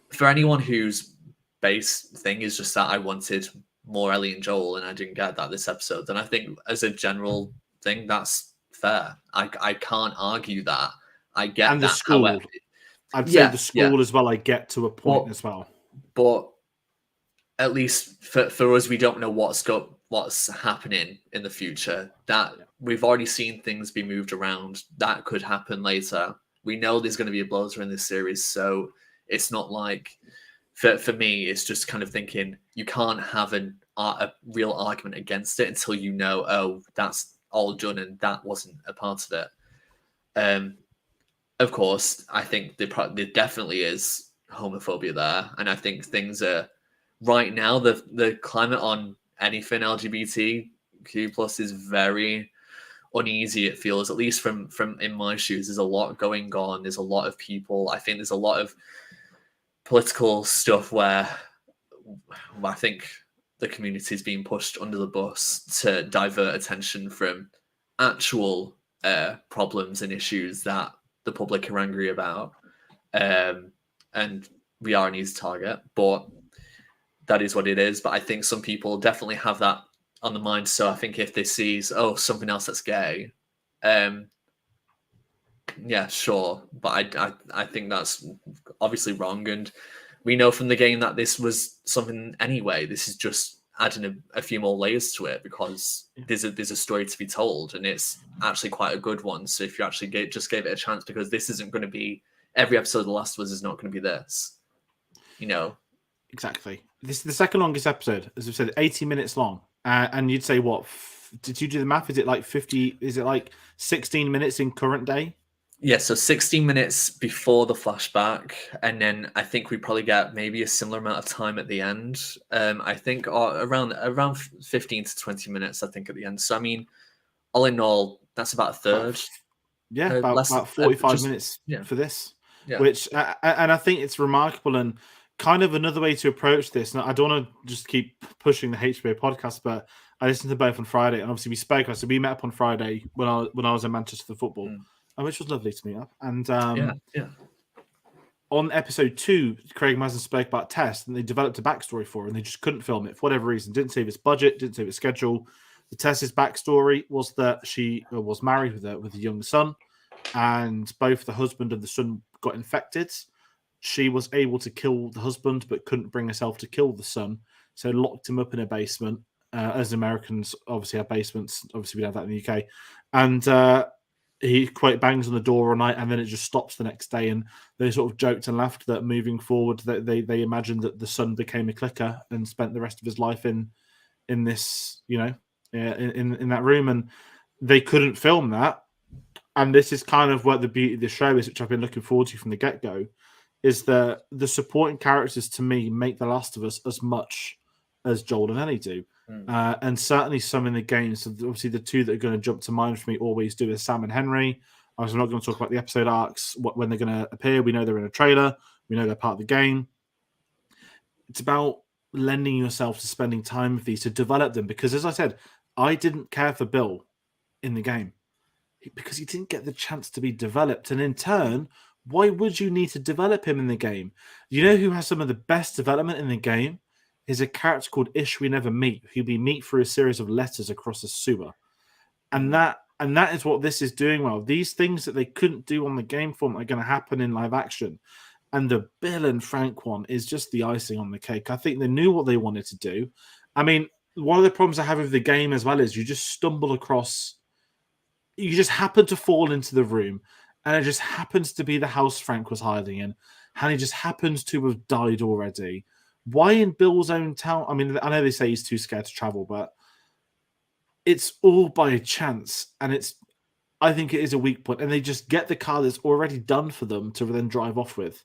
for anyone whose base thing is just that I wanted more Ellie and Joel and I didn't get that this episode, then I think as a general thing that's fair. I can't argue that. I get and that. the school. However, I'd say the school as well. I get to a point as well. But at least for us, we don't know what's happening in the future. That we've already seen things be moved around. That could happen later. We know there's going to be a bloater in this series, so it's not like for me. It's just kind of thinking you can't have a real argument against it until you know, oh, that's all done and that wasn't a part of it. Of course, I think there definitely is homophobia there, and I think things are right now. The climate on anything LGBTQ plus is very uneasy. It feels, at least from in my shoes. There's a lot going on. There's a lot of people. I think there's a lot of political stuff where I think the community is being pushed under the bus to divert attention from actual problems and issues that the public are angry about. And we are an easy target, but that is what it is. But I think some people definitely have that on the mind. So I think if they see, something else that's gay, yeah, sure. But I think that's obviously wrong. And we know from the game that this was something anyway. This is just adding a few more layers to it because there's a story to be told, and it's actually quite a good one. So if you actually just gave it a chance, because this isn't going to be every episode of The Last of Us is not going to be this, Exactly. This is the second longest episode, as I've said, 80 minutes long. And you'd say, what? Did you do the math? Is it like 50? Is it like 16 minutes in current day? Yeah, so 16 minutes before the flashback, and then I think we probably get maybe a similar amount of time at the end. I think around 15 to 20 minutes, I think, at the end. So I mean, all in all, that's about a third. About 45 Just minutes yeah, for this, yeah. which and I think it's remarkable and kind of another way to approach this. And I don't want to just keep pushing the HBO podcast, but I listened to both on Friday, and obviously we spoke. So we met up on Friday when I was in Manchester for football, Mm. and which was lovely to meet up. And Yeah. on episode 2, Craig Mazin spoke about Tess, and they developed a backstory for her, and they just couldn't film it for whatever reason. Didn't save its budget, didn't save its schedule. The Tess's backstory was that she was married with a young son, and both the husband and the son got infected. She was able to kill the husband, but couldn't bring herself to kill the son, so locked him up in a basement. As Americans obviously have basements, obviously we have that in the UK, and he quite bangs on the door all night, and then it just stops the next day. And they sort of joked and laughed that moving forward, that they imagined that the son became a clicker and spent the rest of his life in this, in that room, and they couldn't film that. And this is kind of what the beauty of the show is, which I've been looking forward to from the get go, is that the supporting characters to me make The Last of Us as much as Joel and Ellie do. And certainly some in the game. So obviously the two that are going to jump to mind for me always do is Sam and Henry. I'm not going to talk about the episode arcs, when they're going to appear. We know they're in a trailer. We know they're part of the game. It's about lending yourself to spending time with these to develop them. Because as I said, I didn't care for Bill in the game because he didn't get the chance to be developed. And in turn, why would you need to develop him in the game? You know who has some of the best development in the game? Is a character called Ish We Never Meet, who we meet through a series of letters across a sewer. And that is what this is doing well. These things that they couldn't do on the game form are going to happen in live action. And the Bill and Frank one is just the icing on the cake. I think they knew what they wanted to do. I mean, one of the problems I have with the game as well is you just stumble across, you just happen to fall into the room, and it just happens to be the house Frank was hiding in, and he just happens to have died already. Why in Bill's own town? I mean, I know they say he's too scared to travel, but it's all by chance, and I think it is a weak point, and they just get the car that's already done for them to then drive off with.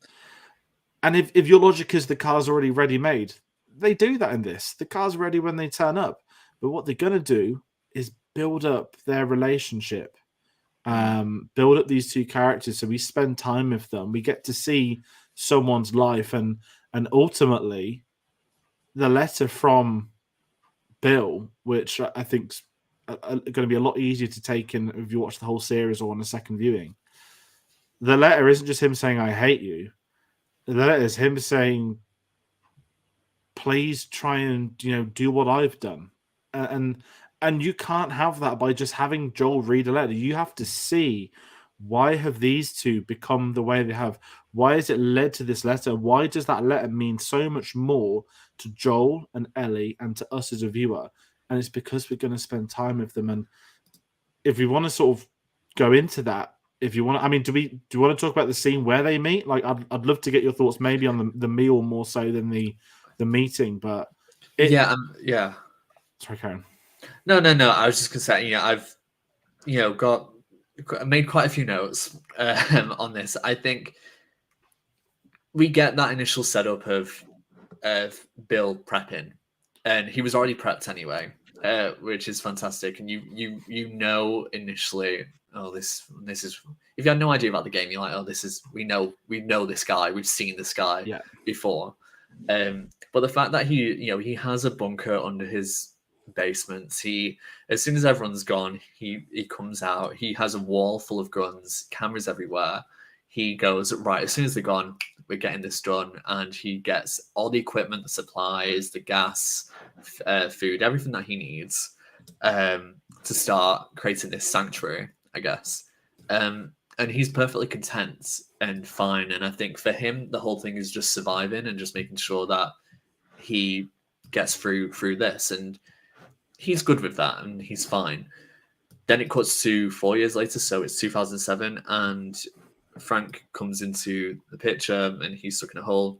And if your logic is the car's already ready made, they do that in this. The car's ready when they turn up, but what they're going to do is build up their relationship, build up these two characters, so we spend time with them. We get to see someone's life, and ultimately, the letter from Bill, which I think's going to be a lot easier to take in if you watch the whole series or on a second viewing. The letter isn't just him saying "I hate you." The letter is him saying, "Please try and do what I've done," and you can't have that by just having Joel read a letter. You have to see, why have these two become the way they have? Why has it led to this letter? Why does that letter mean so much more to Joel and Ellie and to us as a viewer? And it's because we're going to spend time with them. And if we want to sort of go into that, if you want, I mean, do you want to talk about the scene where they meet? Like, I'd love to get your thoughts, maybe on the meal more so than the meeting. But Yeah. Sorry, Karen. No. I was just gonna say, I've made quite a few notes on this. I think we get that initial setup of Bill prepping, and he was already prepped anyway, which is fantastic. And you know initially, oh, this is, if you had no idea about the game, you're like, oh, this is, we know this guy, we've seen this guy before. But the fact that he has a bunker under his basement. He, as soon as everyone's gone, he comes out. He has a wall full of guns, cameras everywhere. He goes, right, as soon as they're gone, we're getting this done. And he gets all the equipment, the supplies, the gas, food, everything that he needs to start creating this sanctuary, I guess. And he's perfectly content and fine. And I think for him, the whole thing is just surviving and just making sure that he gets through this. And he's good with that, and he's fine. Then it cuts to 4 years later, so it's 2007, and Frank comes into the picture, and he's stuck in a hole.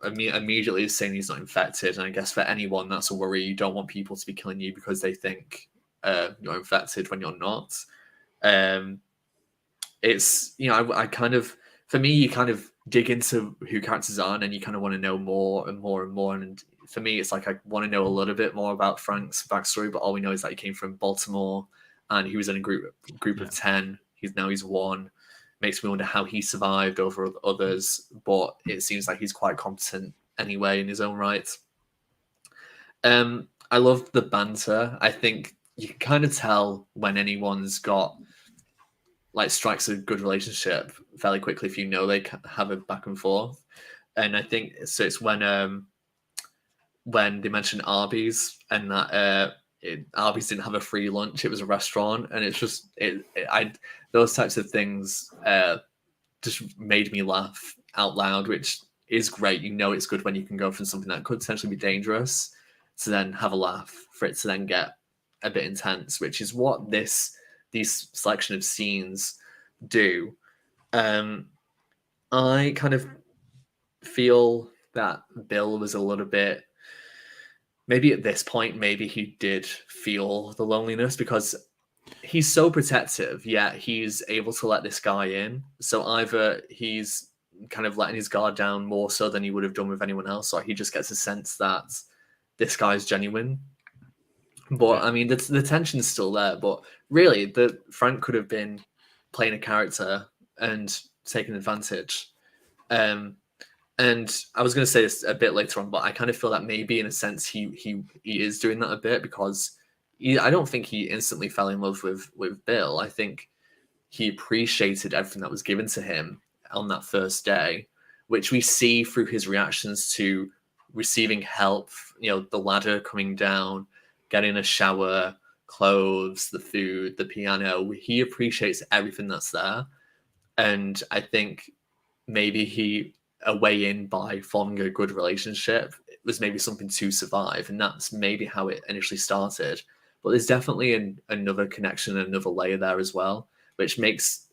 Immediately saying he's not infected, and I guess for anyone that's a worry. You don't want people to be killing you because they think you're infected when you're not. it's, you know, I kind of, for me, you kind of dig into who characters are, and you kind of want to know more and more and more. And for me, it's like I want to know a little bit more about Frank's backstory, but all we know is that he came from Baltimore and he was in a group of 10. He's one. Makes me wonder how he survived over others, but it seems like he's quite competent anyway in his own right. I love the banter. I think you can kind of tell when anyone's got like strikes a good relationship fairly quickly if you know they have a back and forth. And I think so. It's when they mentioned Arby's and that Arby's didn't have a free lunch; it was a restaurant, and it's just those types of things just made me laugh out loud, which is great. You know, it's good when you can go from something that could potentially be dangerous to then have a laugh, for it to then get a bit intense, which is what these selection of scenes do. I kind of feel that Bill was a little bit, maybe at this point, maybe he did feel the loneliness because he's so protective, yet he's able to let this guy in. So either he's kind of letting his guard down more so than he would have done with anyone else, or he just gets a sense that this guy's genuine. But I mean, the tension's still there. But really, Frank could have been playing a character and taking advantage. And I was going to say this a bit later on, but I kind of feel that maybe in a sense he is doing that a bit because I don't think he instantly fell in love with Bill. I think he appreciated everything that was given to him on that first day, which we see through his reactions to receiving help, you know, the ladder coming down, getting a shower, clothes, the food, the piano. He appreciates everything that's there. And I think maybe a way in by forming a good relationship was maybe something to survive. And that's maybe how it initially started. But there's definitely another connection, another layer there as well, which makes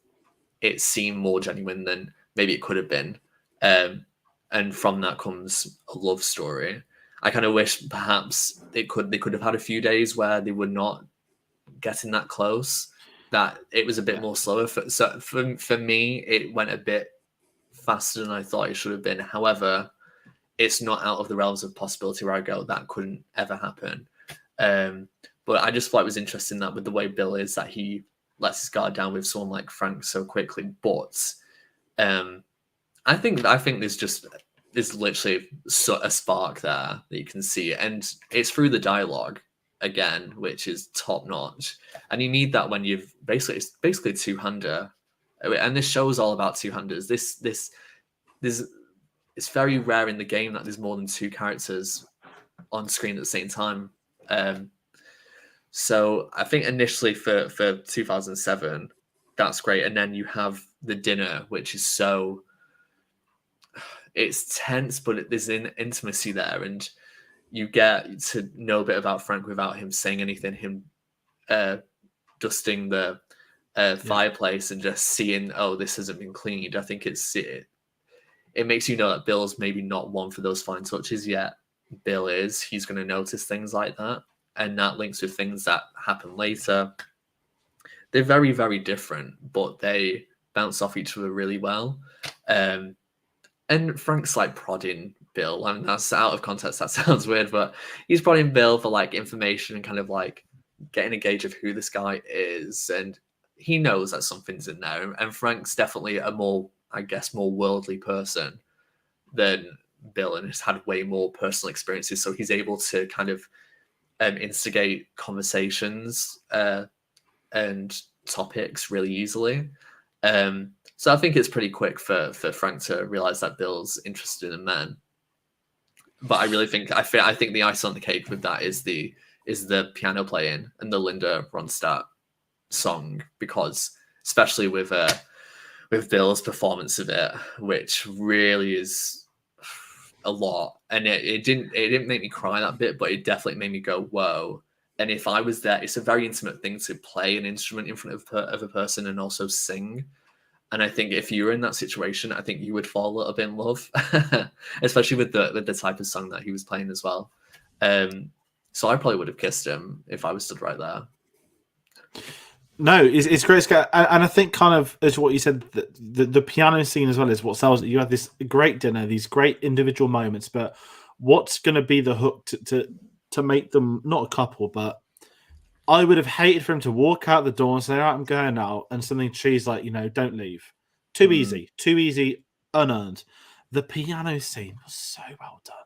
it seem more genuine than maybe it could have been. And from that comes a love story. I kind of wish perhaps they could have had a few days where they were not getting that close, that it was a bit more slower. For me, it went a bit faster than I thought it should have been. However, it's not out of the realms of possibility where I go, that couldn't ever happen. But I just thought it was interesting that with the way Bill is, that he lets his guard down with someone like Frank so quickly. But I think there's literally a spark there that you can see, and it's through the dialogue again, which is top notch. And you need that when it's basically two-hander, and this show is all about two-handers. It's very rare in the game that there's more than two characters on screen at the same time. So I think initially for 2007, that's great. And then you have the dinner, which is it's tense, but there's an intimacy there. And you get to know a bit about Frank without him saying anything, him dusting the fireplace and just seeing, oh, this hasn't been cleaned. I think it makes you know that Bill's maybe not one for those fine touches yet. Bill is. He's going to notice things like that. And that links with things that happen later. They're very, very different, but they bounce off each other really well. And Frank's like prodding Bill. I mean, that's out of context. That sounds weird, but he's prodding Bill for like information and kind of like getting a gauge of who this guy is. And he knows that something's in there. And Frank's definitely a more worldly person than Bill, and has had way more personal experiences. So he's able to kind of instigate conversations and topics really easily. So I think it's pretty quick for Frank to realize that Bill's interested in men. But I really think I think the ice on the cake with that is the piano playing and the Linda Ronstadt song, because especially with Bill's performance of it, which really is a lot, and it didn't make me cry that bit, but it definitely made me go whoa. And if I was there, it's a very intimate thing to play an instrument in front of a person and also sing. And I think if you were in that situation, I think you would fall a little bit in love, especially with the type of song that he was playing as well. So I probably would have kissed him if I was stood right there. No, it's great, Scott. And I think kind of as what you said, the piano scene as well is what sells it. You have this great dinner, these great individual moments, but what's going to be the hook to make them not a couple? But I would have hated for him to walk out the door and say, "All right, I'm going out," and something she's like, don't leave. Too easy, unearned. The piano scene was so well done,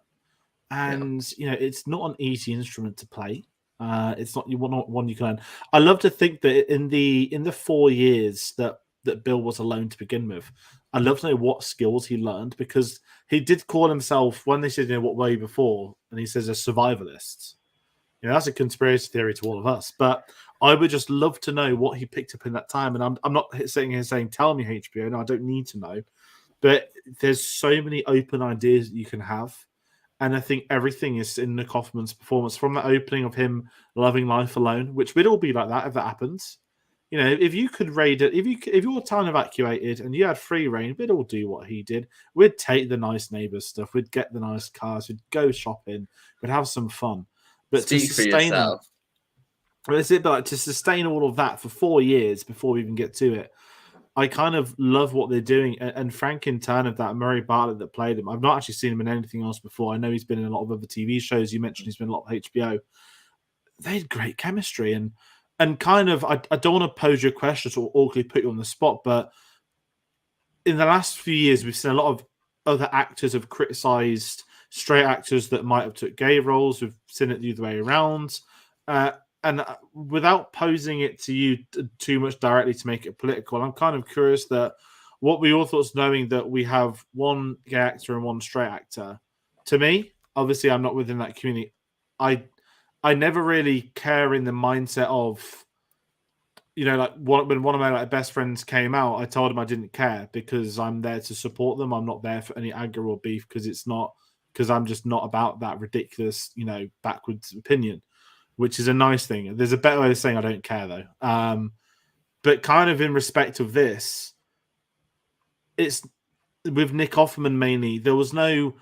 and it's not an easy instrument to play. It's not one you can learn. I love to think that in the 4 years that Bill was alone to begin with, I love to know what skills he learned, because he did call himself, when they said, what were you before, and he says a survivalist. That's a conspiracy theory to all of us. But I would just love to know what he picked up in that time. And I'm not sitting here saying, tell me HBO. No, I don't need to know. But there's so many open ideas that you can have. And I think everything is in Nick Offerman's performance, from the opening of him loving life alone, which would all be like that if that happens. If you could raid it, if your town evacuated and you had free reign, we'd all do what he did. We'd take the nice neighbors stuff. We'd get the nice cars. We'd go shopping. We'd have some fun. But Speak for yourself. To sustain all of that for 4 years before we even get to it, I kind of love what they're doing. And Frank in turn of that, Murray Bartlett that played him, I've not actually seen him in anything else before. I know he's been in a lot of other TV shows. You mentioned he's been in a lot of HBO. They had great chemistry. And kind of, I don't want to pose you a question or awkwardly put you on the spot, but in the last few years, we've seen a lot of other actors have criticised straight actors that might have took gay roles. We've seen it the other way around. And without posing it to you too much directly to make it political, I'm kind of curious that what were your thoughts knowing that we have one gay actor and one straight actor? To me, obviously, I'm not within that community. I never really care in the mindset of, when one of my best friends came out, I told him I didn't care because I'm there to support them. I'm not there for any anger or beef because I'm just not about that ridiculous, backwards opinion, which is a nice thing. There's a better way of saying I don't care, though. But kind of in respect of this, it's with Nick Offerman mainly, there was no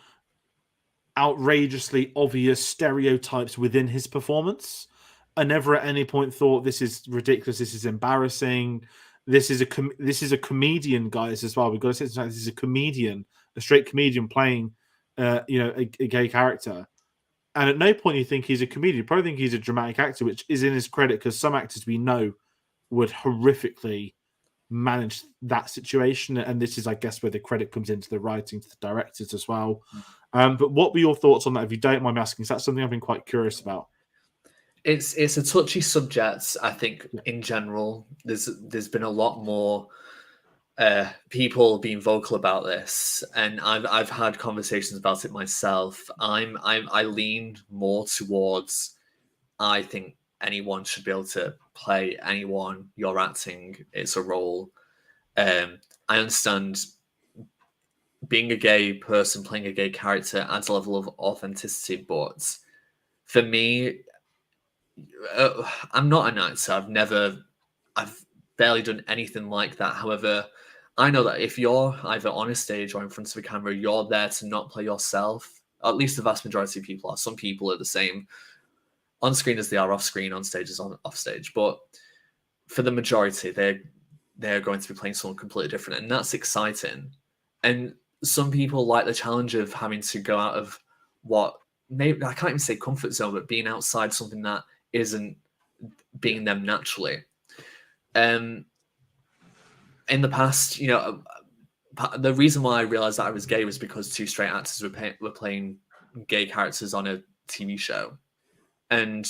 outrageously obvious stereotypes within his performance. I never at any point thought this is ridiculous, this is embarrassing. This is a comedian, guys, as well. We've got to say this is a comedian, a straight comedian playing a gay character. And at no point you think he's a comedian. You probably think he's a dramatic actor, which is in his credit, because some actors we know would horrifically manage that situation. And this is, I guess, where the credit comes into the writing to the directors as well. But what were your thoughts on that, if you don't mind me asking? Is that something I've been quite curious about? It's a touchy subject. I think in general, there's been a lot more people being vocal about this, and I've had conversations about it myself. I lean more towards, I think anyone should be able to play anyone you're acting. It's a role. I understand being a gay person playing a gay character adds a level of authenticity, but for me, I'm not an actor. I've barely done anything like that. However, I know that if you're either on a stage or in front of a camera, you're there to not play yourself. At least the vast majority of people are. Some people are the same on screen as they are off screen, on stage as on off stage. But for the majority, they're going to be playing someone completely different, and that's exciting. And some people like the challenge of having to go out of what maybe I can't even say comfort zone, but being outside something that isn't being them naturally. In the past, the reason why I realized that I was gay was because two straight actors were playing gay characters on a TV show. And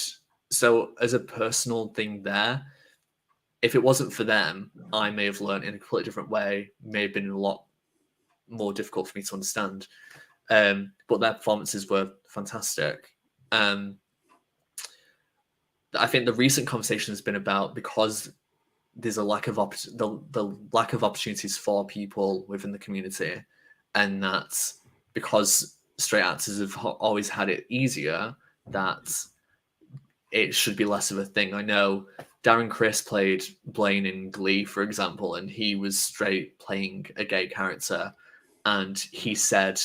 so as a personal thing there, if it wasn't for them, I may have learned in a completely different way, may have been a lot more difficult for me to understand. But their performances were fantastic. I think the recent conversation has been about, because there's a lack of the lack of opportunities for people within the community, and that's because straight actors have always had it easier, that it should be less of a thing. I know Darren Criss played Blaine in Glee, for example, and he was straight playing a gay character, and he said,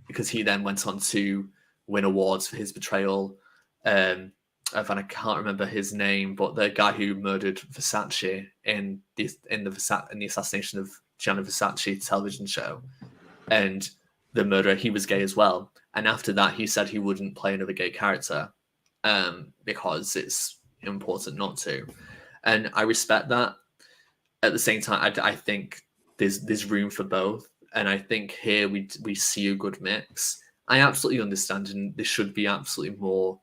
because he then went on to win awards for his portrayal and I can't remember his name, but the guy who murdered Versace in the assassination of Gianni Versace television show, and the murderer, he was gay as well. And after that, he said he wouldn't play another gay character, because it's important not to. And I respect that. At the same time, I think there's room for both, and I think here we see a good mix. I absolutely understand, and there should be absolutely more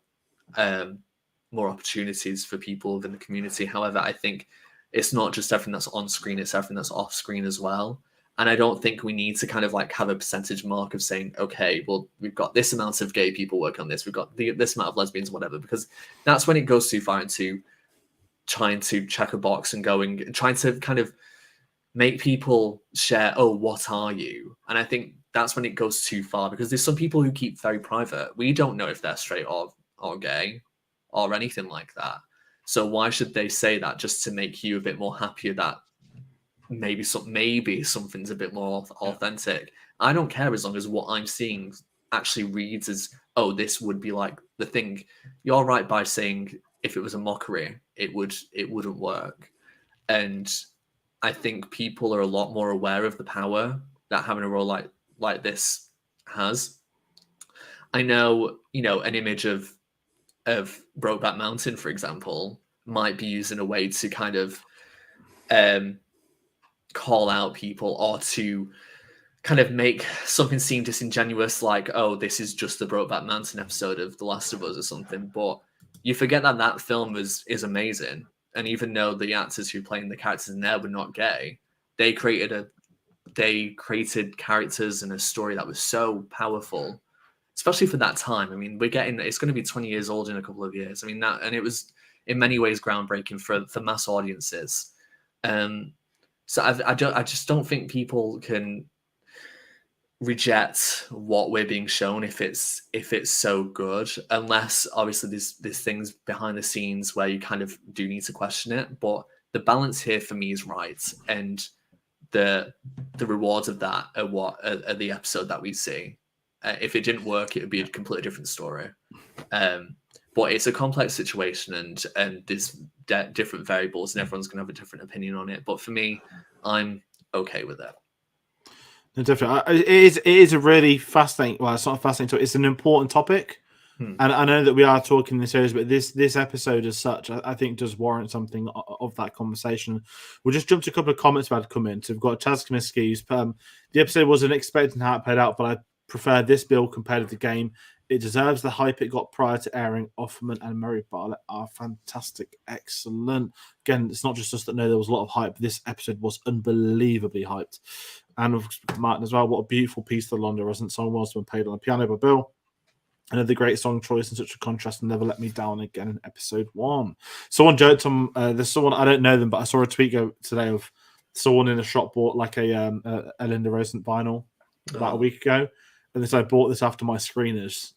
opportunities for people within the community. However, I think it's not just everything that's on screen; it's everything that's off screen as well. And I don't think we need to kind of like have a percentage mark of saying, okay, well, we've got this amount of gay people working on this, we've got this amount of lesbians, whatever, because that's when it goes too far into trying to check a box and trying to kind of make people share, oh, what are you? And I think that's when it goes too far, because there's some people who keep very private. We don't know if they're straight or gay or anything like that. So why should they say that just to make you a bit more happier that maybe something's a bit more authentic? I don't care as long as what I'm seeing actually reads as, oh, this would be like the thing. You're right by saying if it was a mockery, it wouldn't work. And I think people are a lot more aware of the power that having a role like this has. I know, an image of Brokeback Mountain, for example, might be used in a way to kind of call out people, or to kind of make something seem disingenuous, like, oh, this is just the Brokeback Mountain episode of The Last of Us or something. But you forget that film is amazing. And even though the actors who played the characters in there were not gay, they created characters and a story that was so powerful, especially for that time. I mean, it's going to be 20 years old in a couple of years. I mean, and it was in many ways groundbreaking for mass audiences. So I just don't think people can reject what we're being shown if it's so good, unless obviously there's things behind the scenes where you kind of do need to question it. But the balance here for me is right, and the rewards of that are the episode that we see. If it didn't work, it would be a completely different story. But it's a complex situation, and there's different variables, and everyone's going to have a different opinion on it. But for me, I'm okay with it. No, definitely, it is a really fascinating. Well, it's not a fascinating topic. It's an important topic, and I know that we are talking this series, but this episode as such, I think, does warrant something of that conversation. We'll just jump to a couple of comments about to come in. So we've got Chaz Comiskey. The episode wasn't expecting how it played out, but I prefer this build compared to the game. It deserves the hype it got prior to airing. Offerman and Murray Bartlett are fantastic. Excellent. Again, it's not just us that know there was a lot of hype. This episode was unbelievably hyped. And with Martin as well. What a beautiful piece the Londa Resident song was when played on the piano by Bill. Another great song choice and such a contrast, and Never Let Me Down Again in episode 1. Someone joked on, there's someone, I don't know them, but I saw a tweet today of someone in a shop bought like a Linda Resident vinyl about a week ago. And they said, I bought this after my screeners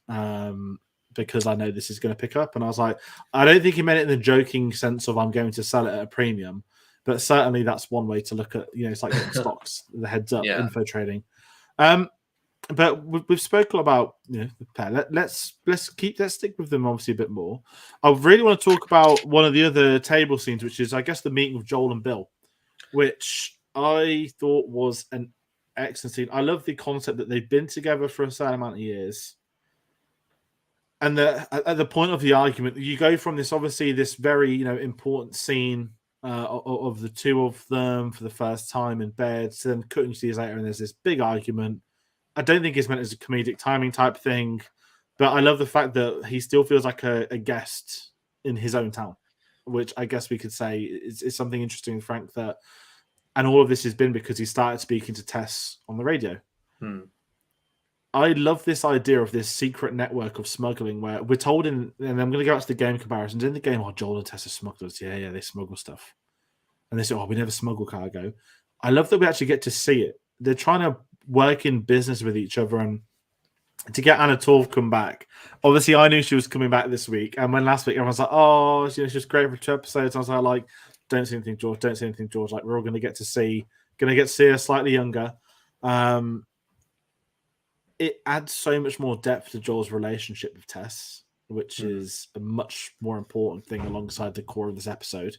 because I know this is going to pick up. And I was like, I don't think he meant it in the joking sense of I'm going to sell it at a premium. But certainly that's one way to look at, it's like getting stocks, the heads up, info trading. But we've spoken about, the pair. Let's stick with them obviously a bit more. I really want to talk about one of the other table scenes, which is, I guess, the meeting of Joel and Bill, which I thought was an excellent scene. I love the concept that they've been together for a certain amount of years. And at the point of the argument, you go from this very, important scene of the two of them for the first time in bed, to then cutting to years later, and there's this big argument. I don't think it's meant as a comedic timing type thing, but I love the fact that he still feels like a guest in his own town, which I guess we could say is something interesting, Frank, and all of this has been because he started speaking to Tess on the radio. I love this idea of this secret network of smuggling where we're told and I'm going to go out to the game comparisons. In the game, Joel and Tess are smugglers. Yeah, they smuggle stuff. And they say, we never smuggle cargo. I love that we actually get to see it. They're trying to work in business with each other, and to get Anna Torv come back. Obviously, I knew she was coming back this week. And when last week everyone was like, she's just great for 2 episodes. I was like, don't say anything, George. Don't say anything, George. Like, we're all going to get to see her slightly younger. It adds so much more depth to Joel's relationship with Tess. which is a much more important thing alongside the core of this episode.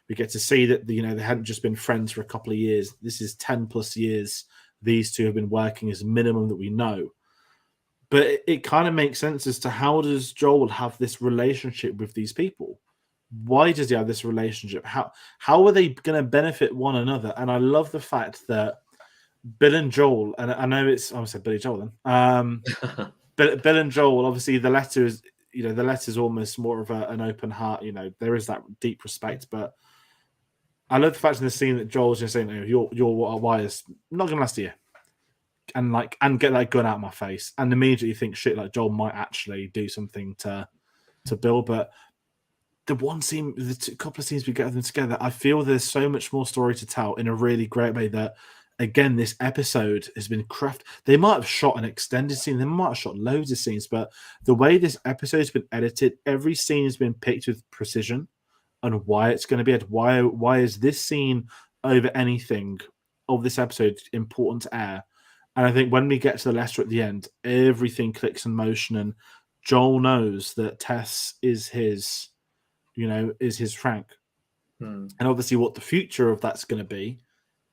We get to see that they hadn't just been friends for a couple of years. This is 10 plus years these two have been working as a minimum that we know. But it kind of makes sense as to how does Joel have this relationship with these people? Why does he have this relationship? How are they going to benefit one another? And I love the fact that Bill and Joel, and I know it's I said Billy Joel then. Bill and Joel, obviously the letter is almost more of an open heart. There is that deep respect, but I love the fact in the scene that Joel's just saying, "Your wire's not going to last a year," and get that gun out of my face, and immediately think shit like Joel might actually do something to Bill. But the one scene, couple of scenes we get them together, I feel there's so much more story to tell in a really great way. That again, this episode has been crafted. They might have shot an extended scene, they might have shot loads of scenes, but the way this episode's been edited, every scene has been picked with precision. And why it's going to be it. Why is this scene over anything of this episode important to air? And I think when we get to the letter at the end, everything clicks in motion, and Joel knows that Tess is his Frank. And obviously what the future of that's going to be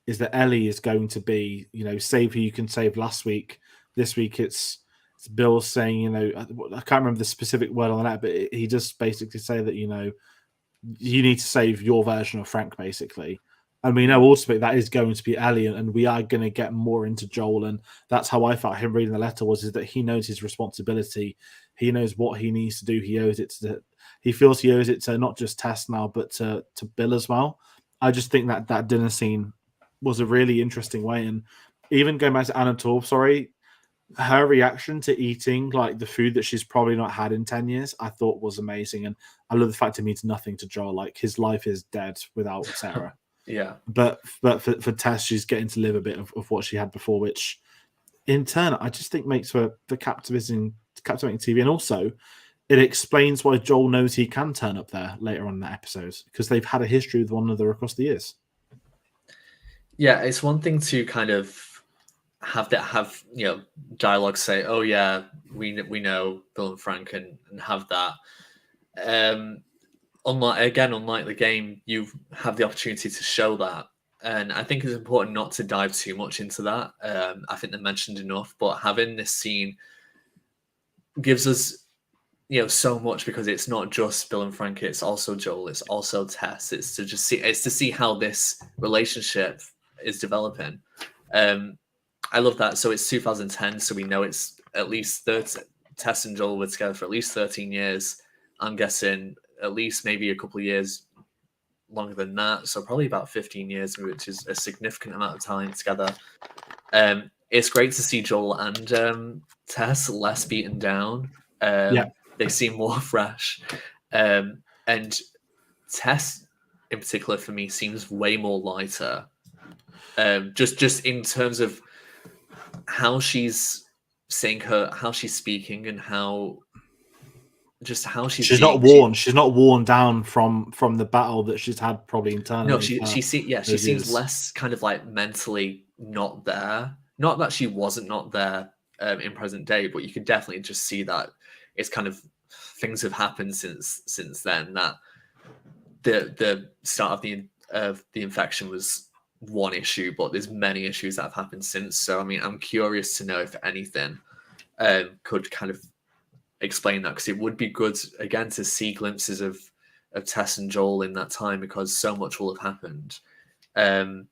is that Ellie is going to be, save who you can save last week. This week it's Bill saying, I can't remember the specific word on that, but he just basically say that, you need to save your version of Frank, basically. And we know ultimately that is going to be Ellie, and we are going to get more into Joel. And that's how I felt him reading the letter is that he knows his responsibility. He knows what he needs to do. He feels he owes it to not just Tess now, but to Bill as well. I just think that dinner scene was a really interesting way. And even going back to Anna Torv, her reaction to eating like the food that she's probably not had in 10 years, I thought was amazing. And I love the fact it means nothing to Joel. Like his life is dead without Sarah. Yeah. But for Tess, she's getting to live a bit of what she had before, which in turn, I just think makes for captivating TV. And also it explains why Joel knows he can turn up there later on in that episode, because they've had a history with one another across the years. Yeah, it's one thing to kind of have dialogue say, "Oh yeah, we know Bill and Frank," and have that. Unlike the game, you have the opportunity to show that, and I think it's important not to dive too much into that. I think they mentioned enough, but having this scene gives us so much, because it's not just Bill and Frank, it's also Joel, it's also Tess. It's to see how this relationship is developing. I love that. So it's 2010, so we know it's at least Tess and Joel were together for at least 13 years. I'm guessing at least maybe a couple of years longer than that, so probably about 15 years, which is a significant amount of time together. It's great to see Joel and Tess less beaten down. They seem more fresh. And Tess, in particular, for me, seems way more lighter. Just in terms of how she's saying how she's speaking, and how she's not worn. She's not worn down from the battle that she's had probably internally. No, she seems less kind of like mentally not there. Not that she wasn't not there in present day, but you could definitely just see that it's kind of things have happened since then. That the start of the infection was one issue, but there's many issues that have happened since. So I mean, I'm curious to know if anything could kind of explain that, because it would be good again to see glimpses of Tess and Joel in that time, because so much will have happened. And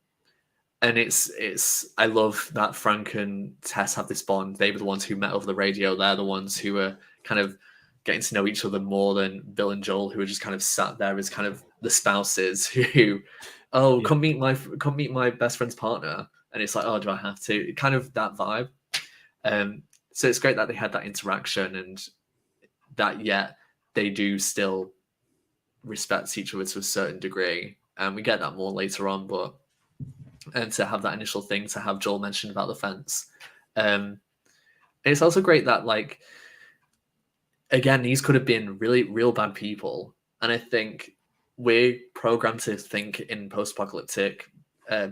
I love that Frank and Tess have this bond. They were the ones who met over the radio. They're the ones who are kind of getting to know each other more than Bill and Joel, who are just kind of sat there as kind of the spouses who, come meet my best friend's partner. And it's like, oh, do I have to? Kind of that vibe. So it's great that they had that interaction, and that yet they do still respect each other to a certain degree. And we get that more later on, and to have that initial thing, to have Joel mention about the fence. It's also great that, like, again, these could have been really real bad people. And I think we're programmed to think in post-apocalyptic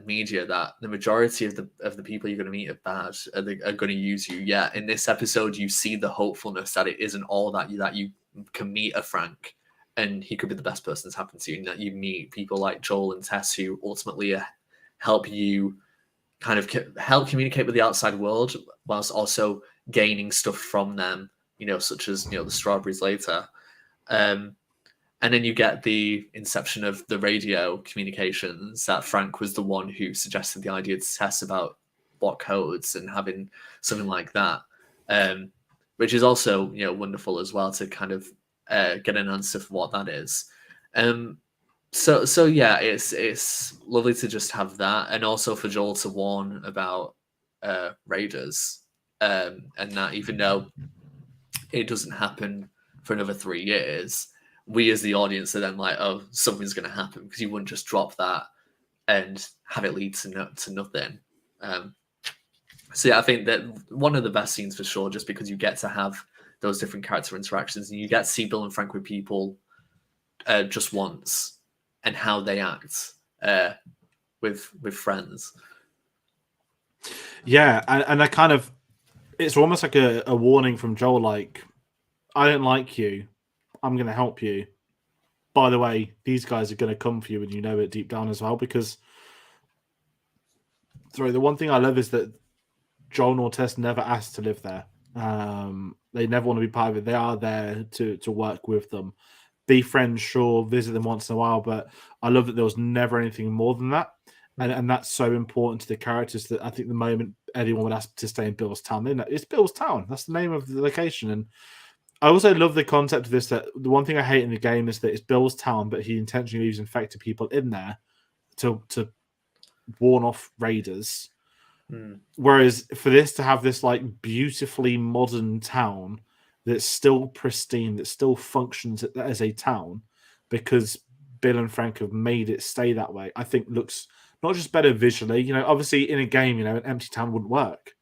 media that the majority of the people you're going to meet are bad, are going to use you. Yeah, in this episode, you see the hopefulness that it isn't all that you can meet a Frank, and he could be the best person that's happened to you. And that you meet people like Joel and Tess who ultimately help you kind of help communicate with the outside world, whilst also gaining stuff from them, such as the strawberries later. And then you get the inception of the radio communications, that Frank was the one who suggested the idea to Tess about block codes and having something like that, which is also wonderful as well to kind of get an answer for what that is. So yeah, it's lovely to just have that, and also for Joel to warn about raiders, and that even though it doesn't happen for another 3 years, we as the audience are then like, oh, something's going to happen, because you wouldn't just drop that and have it lead to nothing. So yeah, I think that one of the best scenes for sure, just because you get to have those different character interactions, and you get to see Bill and Frank with people just once, and how they act with friends. Yeah, and I kind of, it's almost like a warning from Joel, like, I don't like you, I'm going to help you. By the way, these guys are going to come for you, and you know it deep down as well, because the one thing I love is that Joel nor Tess never asked to live there. They never want to be part of it. They are there to work with them, be friends, sure, visit them once in a while, but I love that there was never anything more than that. And that's so important to the characters that I think the moment anyone would ask to stay in Bill's Town, it's Bill's Town. That's the name of the location. And I also love the concept of this, that the one thing I hate in the game is that it's Bill's Town, but he intentionally leaves infected people in there to warn off raiders. Whereas for this to have this like beautifully modern town that's still pristine, that still functions as a town, because Bill and Frank have made it stay that way, I think looks not just better visually. Obviously in a game, an empty town wouldn't work.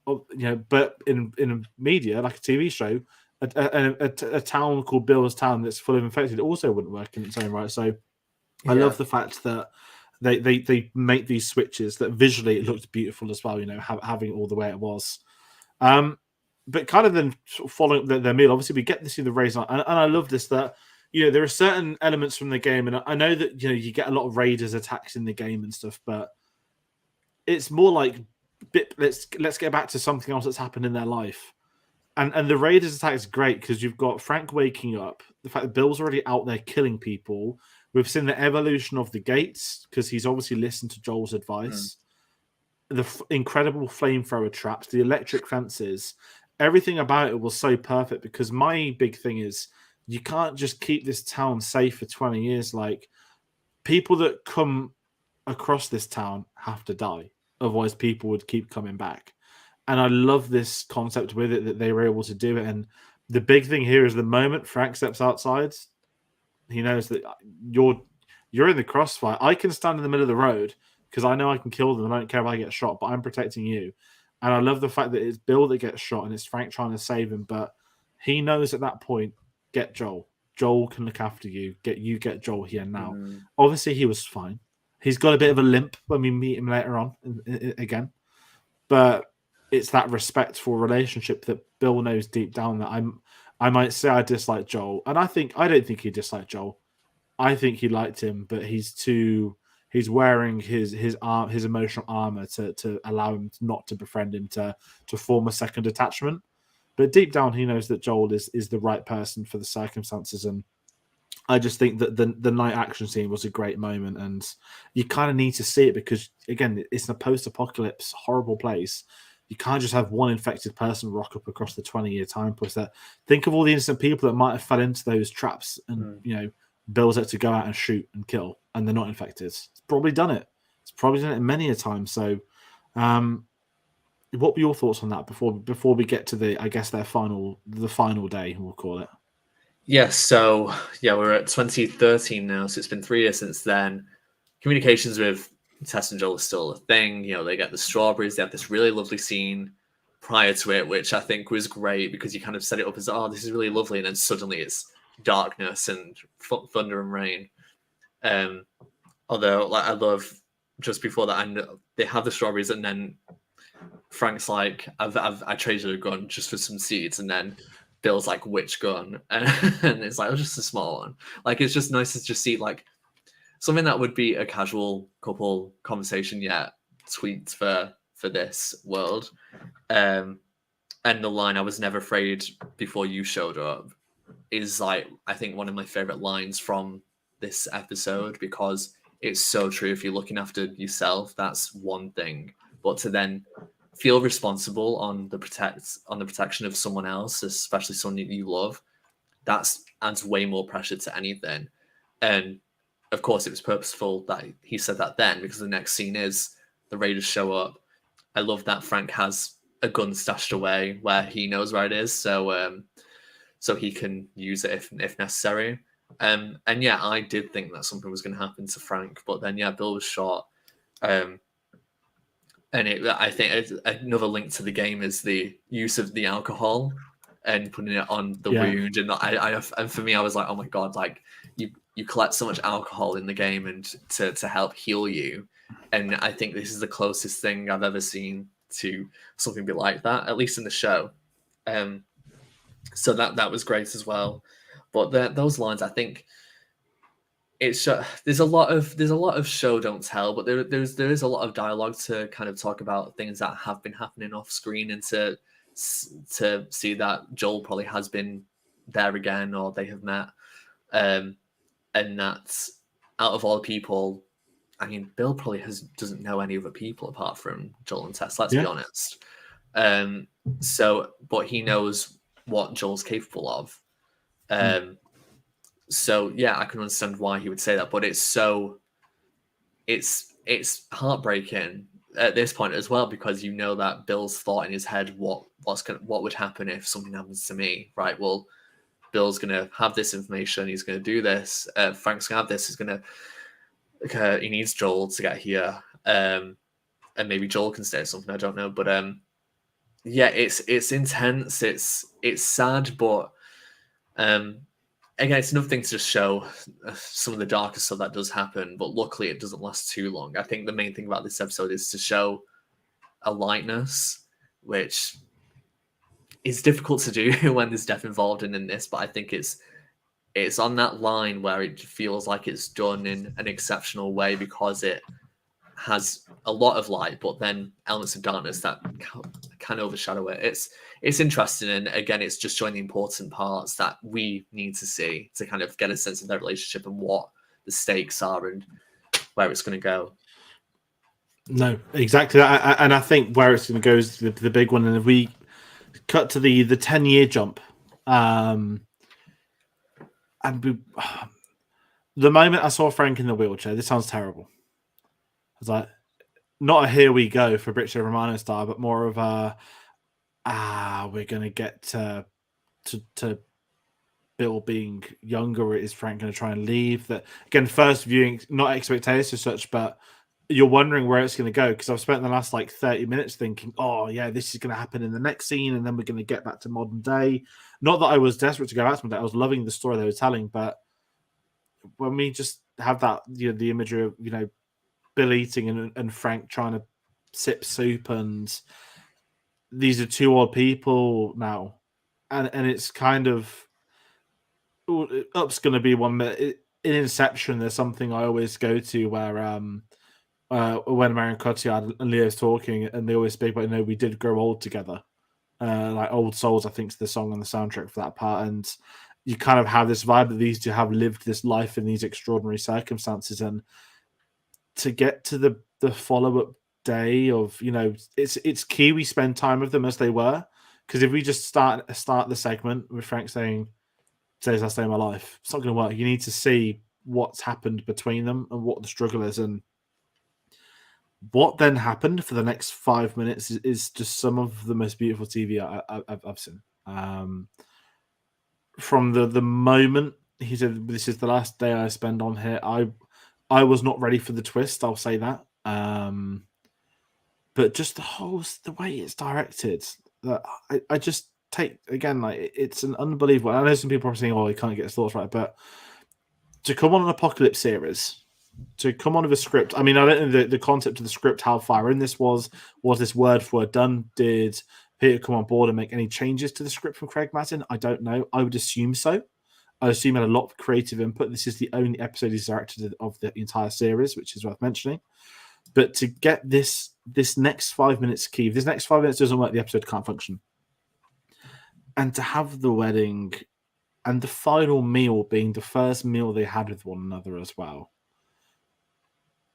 But in media, like a TV show, a town called Bill's Town that's full of infected also wouldn't work in its own right. So I love the fact that they make these switches, that visually it looked beautiful as well, having it all the way it was. But kind of then following their meal, obviously we get to see the raise on, and I love this, that there are certain elements from the game, and I know that you get a lot of raiders attacks in the game and stuff, but it's more like let's get back to something else that's happened in their life. And the raiders attack is great, because you've got Frank waking up, the fact that Bill's already out there killing people. We've seen the evolution of the gates, because he's obviously listened to Joel's advice. The incredible flamethrower traps, the electric fences, everything about it was so perfect, because my big thing is you can't just keep this town safe for 20 years. Like, people that come across this town have to die. Otherwise, people would keep coming back. And I love this concept with it, that they were able to do it. And the big thing here is the moment Frank steps outside, he knows that you're in the crossfire. I can stand in the middle of the road because I know I can kill them. I don't care if I get shot, but I'm protecting you. And I love the fact that it's Bill that gets shot and it's Frank trying to save him. But he knows at that point, get Joel. Joel can look after you. Get Joel here now. Obviously, he was fine. He's got a bit of a limp when we meet him later on again. But it's that respectful relationship that Bill knows deep down that I might say I dislike Joel, and I don't think he disliked Joel. I think he liked him, but he's wearing his emotional armor to allow him not to befriend him, to form a second attachment. But deep down, he knows that Joel is the right person for the circumstances, and I just think that the night action scene was a great moment, and you kind of need to see it, because again, it's a post-apocalypse horrible place. You can't just have one infected person rock up across the 20-year time. Plus, that think of all the innocent people that might have fell into those traps, and Bill's had to go out and shoot and kill, and they're not infected. It's probably done it. It's probably done it many a time. So, what were your thoughts on that before we get to the final day, we'll call it? Yes. So we're at 2013 now, so it's been 3 years since then. Communications with Tess and Joel is still a thing. They get the strawberries. They have this really lovely scene prior to it, which I think was great, because you kind of set it up as, oh, this is really lovely, and then suddenly it's darkness and thunder and rain. Although, I love, just before that, they have the strawberries, and then Frank's like, I traded a gun just for some seeds, and then Bill's like, which gun? And it's like, oh, just a small one. Like, it's just nice to just see like something that would be a casual couple conversation, tweets for this world. And the line, "I was never afraid before you showed up," is like, I think, one of my favorite lines from this episode, because it's so true. If you're looking after yourself, that's one thing, but to then feel responsible on the protection of someone else, especially someone that you love, that's adds way more pressure to anything. And of course, it was purposeful that he said that then, because the next scene is the Raiders show up. I love that Frank has a gun stashed away where he knows where it is, so he can use it if necessary. And yeah, I did think that something was going to happen to Frank, but then Bill was shot. And I think another link to the game is the use of the alcohol and putting it on the wound. And and for me, I was like, oh my god, like you collect so much alcohol in the game and to help heal you. And I think this is the closest thing I've ever seen to something be like that, at least in the show. So that was great as well. But those lines, I think, there's a lot of show don't tell, but there is a lot of dialogue to kind of talk about things that have been happening off screen, and to see that Joel probably has been there again, or they have met, and that out of all the people, I mean, Bill probably doesn't know any other people apart from Joel and Tess. Let's be honest. But he knows what Joel's capable of. So yeah, I can understand why he would say that, but it's heartbreaking at this point as well, because you know that Bill's thought in his head what would happen if something happens to me, right? Well, Bill's gonna have this information, he's gonna do this. Frank's gonna have this. He needs Joel to get here, and maybe Joel can say something. I don't know, but yeah, it's intense. It's sad, but again, it's enough thing to just show some of the darker stuff that does happen, but luckily it doesn't last too long. I think the main thing about this episode is to show a lightness, which is difficult to do when there's death involved in this, but I think it's on that line where it feels like it's done in an exceptional way, because it has a lot of light, but then elements of darkness that can overshadow it. It's interesting, and again, it's just showing the important parts that we need to see to kind of get a sense of their relationship and what the stakes are and where it's going to go. No, exactly. And I think where it's going to go is the big one. And if we cut to the 10-year jump, the moment I saw Frank in the wheelchair, this sounds terrible. I was like, not a here we go for Britcher Romano style, but more of a we're going to get to Bill being younger. Is Frank going to try and leave? That again, first viewing, not expectations as such, but you're wondering where it's going to go, because I've spent the last 30 minutes thinking, oh yeah, this is going to happen in the next scene, and then we're going to get back to modern day. Not that I was desperate to go back to modern day. I was loving the story they were telling, but when we just have that, the imagery of Bill eating and Frank trying to sip soup, and these are two old people now, and it's kind of Up's going to be one. In Inception, there's something I always go to where when Marion Cotillard and Leo's talking, and they always speak about, we did grow old together, like Old Souls, I think is the song on the soundtrack for that part, and you kind of have this vibe that these two have lived this life in these extraordinary circumstances, and to get to the follow-up day of, it's key we spend time with them as they were, because if we just start the segment with Frank saying, "Today's last day of my life," it's not going to work. You need to see what's happened between them and what the struggle is, and what then happened for the next 5 minutes is just some of the most beautiful TV I've seen. From the moment he said, "This is the last day I spend on here," I was not ready for the twist. I'll say that. But just the way it's directed, that I just take again, it's an unbelievable. I know some people are saying, "Oh, he can't get his thoughts right," but to come on an apocalypse series, to come on with a script. I mean, I don't know the concept of the script, how far in this was this word for word done? Did Peter come on board and make any changes to the script from Craig Mazin? I don't know. I would assume so. I assume he had a lot of creative input. This is the only episode he's directed of the entire series, which is worth mentioning. But to get this next 5 minutes key, if this next 5 minutes doesn't work, the episode can't function. And to have the wedding and the final meal being the first meal they had with one another as well.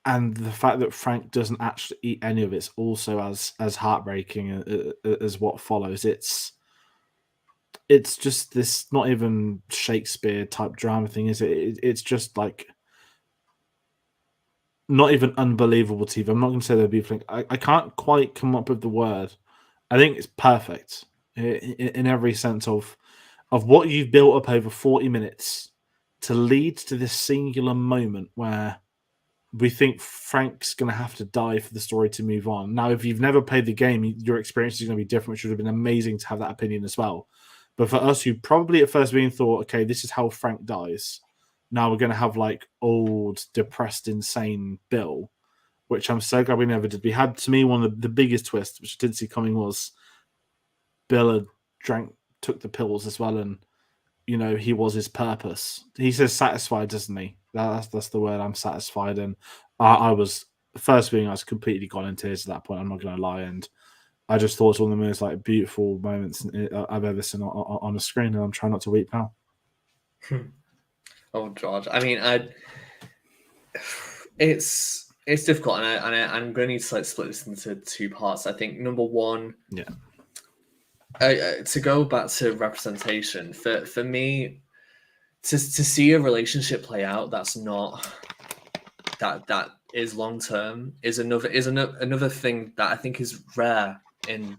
And the fact that Frank doesn't actually eat any of it's also as heartbreaking as what follows. It's just this not even Shakespeare type drama thing, is it? It's just like not even unbelievable TV. I'm not going to say they're beautiful. I can't quite come up with the word. I think it's perfect in every sense of what you've built up over 40 minutes to lead to this singular moment where we think Frank's going to have to die for the story to move on. Now, if you've never played the game, your experience is going to be different, which would have been amazing to have that opinion as well. But for us who probably at first being thought, okay, this is how Frank dies, now we're going to have like old, depressed, insane Bill, which I'm so glad we never did. We had, to me, one of the biggest twists, which I didn't see coming, was Bill had took the pills as well, and he was his purpose. He says satisfied, doesn't he? That's the word. I'm satisfied, and I was first being I was completely gone in tears at that point. I'm not going to lie, and I just thought it's one of the most like beautiful moments I've ever seen on a screen, and I'm trying not to weep now. Oh, George. I mean, it's difficult, and I'm going to need to like split this into two parts. I think number one, to go back to representation, for me, to see a relationship play out that's not that is long term is another thing that I think is rare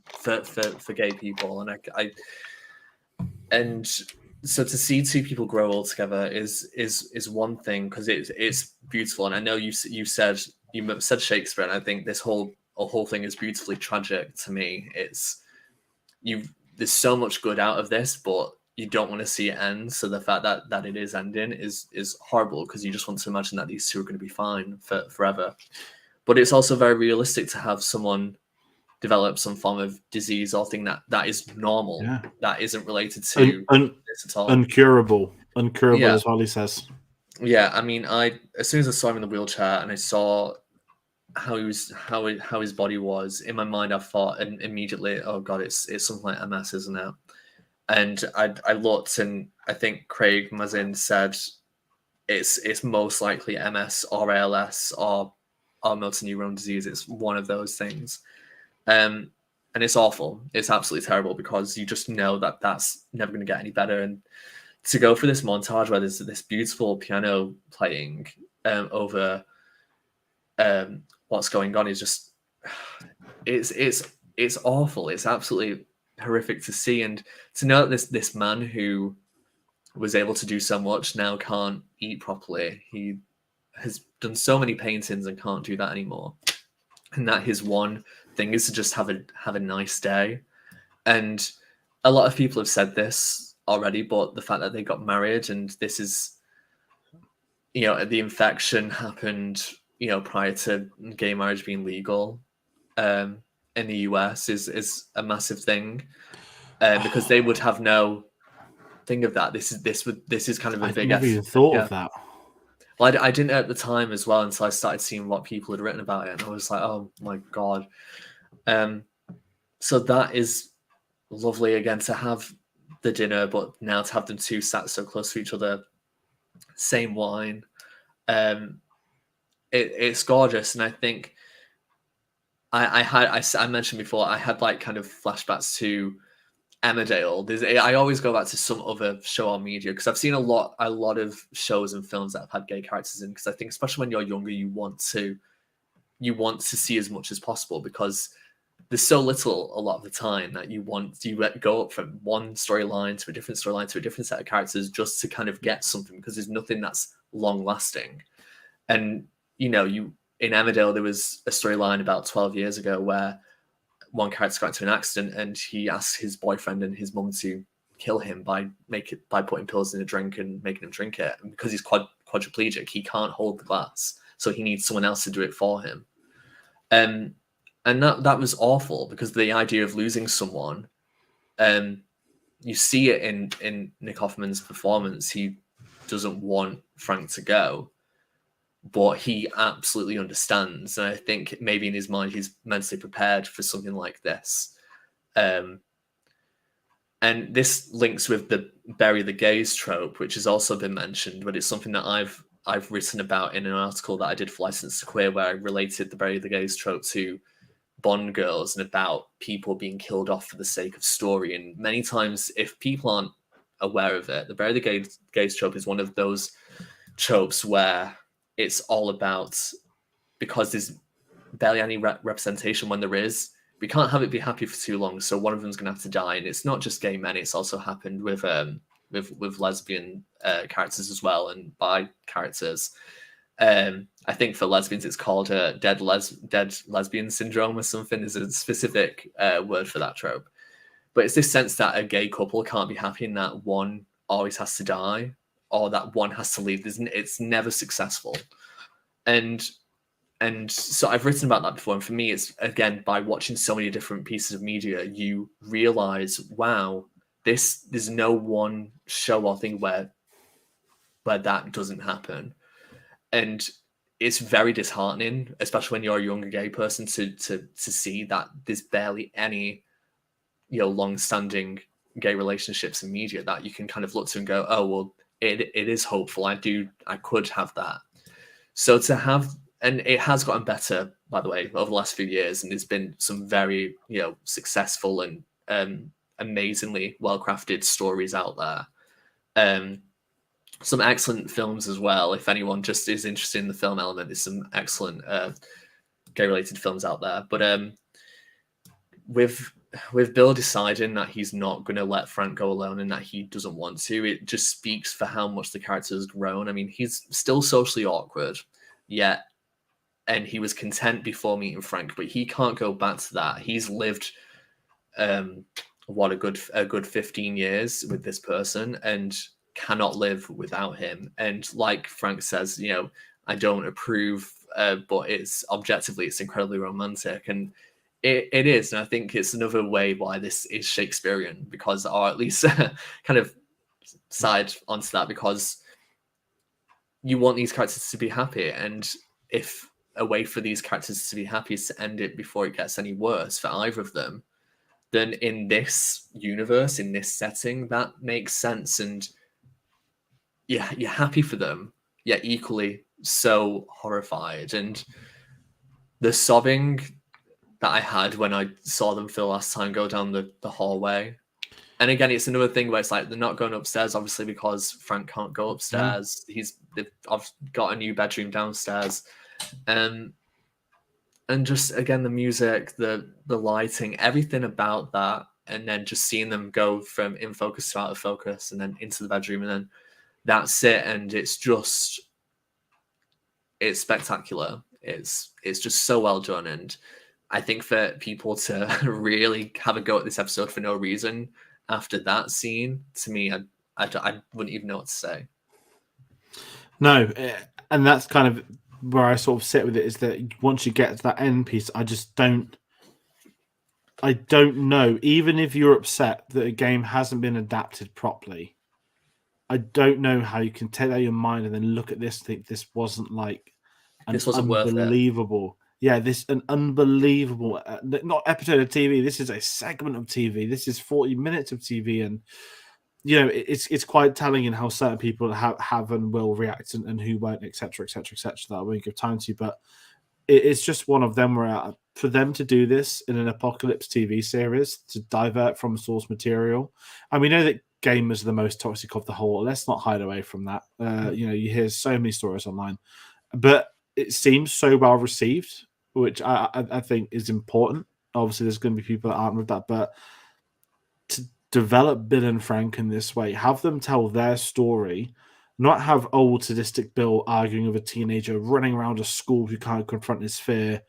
for gay people, and so to see two people grow all together is one thing, because it's beautiful, and I know you said Shakespeare, and I think this whole thing is beautifully tragic to me. There's so much good out of this, but you don't want to see it end. So the fact that it is ending is horrible, because you just want to imagine that these two are going to be fine forever. But it's also very realistic to have someone develop some form of disease or thing that is normal, that isn't related to this at all. Uncurable as Holly says. Yeah, I mean, as soon as I saw him in the wheelchair and I saw how his body was, in my mind I thought immediately, oh god, it's something like MS, isn't it? And I looked, and I think Craig Mazin said it's most likely MS or ALS or motor neuron disease. It's one of those things, and it's awful. It's absolutely terrible, because you just know that that's never going to get any better. And to go for this montage where there's this beautiful piano playing over what's going on is just it's awful. It's absolutely horrific to see, and to know that this man who was able to do so much now can't eat properly. He has done so many paintings and can't do that anymore, and that his one thing is to just have a nice day. And a lot of people have said this already, but the fact that they got married, and this is, the infection happened prior to gay marriage being legal in the US is a massive thing, because they would have no thing of that. This is kind of a big. I never even thought of that. Well, I didn't at the time as well, until I started seeing what people had written about it, and I was like, oh my god. So that is lovely, again, to have the dinner, but now to have them two sat so close to each other, same wine. It's gorgeous, and I think I mentioned before, I had like kind of flashbacks to Emmerdale. I always go back to some other show or media, because I've seen a lot of shows and films that have had gay characters in, because I think especially when you're younger, you want to see as much as possible, because there's so little a lot of the time that you go up from one storyline to a different storyline to a different set of characters just to kind of get something, because there's nothing that's long lasting. And in Emmerdale, there was a storyline about 12 years ago where one character got into an accident, and he asked his boyfriend and his mum to kill him by putting pills in a drink and making him drink it. And because he's quadriplegic, he can't hold the glass, so he needs someone else to do it for him. And that was awful, because the idea of losing someone, you see it in Nick Offerman's performance. He doesn't want Frank to go, but he absolutely understands. And I think maybe in his mind, he's mentally prepared for something like this. And this links with the bury the gays trope, which has also been mentioned, but it's something that I've written about in an article that I did for License to Queer, where I related the bury the gays trope to Bond girls and about people being killed off for the sake of story. And many times, if people aren't aware of it, the bury the gays trope is one of those tropes where it's all about, because there's barely any representation when there is, we can't have it be happy for too long, so one of them's going to have to die. And it's not just gay men; it's also happened with lesbian characters as well, and bi characters. I think for lesbians, it's called dead lesbian syndrome or something. There's a specific word for that trope. But it's this sense that a gay couple can't be happy, and that one always has to die, or that one has to leave. It's never successful. And so I've written about that before. And for me, it's, again, by watching so many different pieces of media, you realize, wow, there's no one show or thing where that doesn't happen. And it's very disheartening, especially when you're a younger gay person, to see that there's barely any, long-standing gay relationships in media that you can kind of look to and go, oh, well, it is hopeful. I could have that. So to have, and it has gotten better, by the way, over the last few years, and there's been some very, successful and amazingly well-crafted stories out there. Some excellent films as well. If anyone just is interested in the film element, there's some excellent gay-related films out there. But with Bill deciding that he's not going to let Frank go alone and that he doesn't want to, it just speaks for how much the character has grown. I mean, he's still socially awkward, yet, and he was content before meeting Frank, but he can't go back to that. He's lived a good 15 years with this person and cannot live without him. And like Frank says, I don't approve, but it's incredibly romantic, and it is. And I think it's another way why this is Shakespearean, because, or at least kind of side onto that, because you want these characters to be happy, and if a way for these characters to be happy is to end it before it gets any worse for either of them, then in this universe, in this setting, that makes sense. And yeah, you're happy for them, yet equally so horrified. And the sobbing that I had when I saw them for the last time go down the hallway. And again, it's another thing where it's like they're not going upstairs, obviously, because Frank can't go upstairs. They've got a new bedroom downstairs. And just, again, the music, the lighting, everything about that, and then just seeing them go from in focus to out of focus and then into the bedroom, and then that's it. And it's spectacular. It's just so well done. And I think for people to really have a go at this episode for no reason after that scene, to me, I wouldn't even know what to say. No, and that's kind of where I sort of sit with it, is that once you get to that end piece, I don't know. Even if you're upset that a game hasn't been adapted properly, I don't know how you can take that in your mind and then look at this and think this wasn't like This wasn't worth it. Unbelievable. Yeah, an unbelievable, not episode of TV. This is a segment of TV. This is 40 minutes of TV, and it's quite telling in how certain people have and will react, and who won't, etc., etc., etc. That I won't give time to, but it's just one of them where for them to do this in an apocalypse TV series, to divert from source material, and we know that gamers are the most toxic of the whole. Let's not hide away from that. You hear so many stories online, but it seems so well received, which I think is important. Obviously, there's going to be people that aren't with that, but to develop Bill and Frank in this way, have them tell their story, not have old sadistic Bill arguing with a teenager running around a school who can't confront his fear.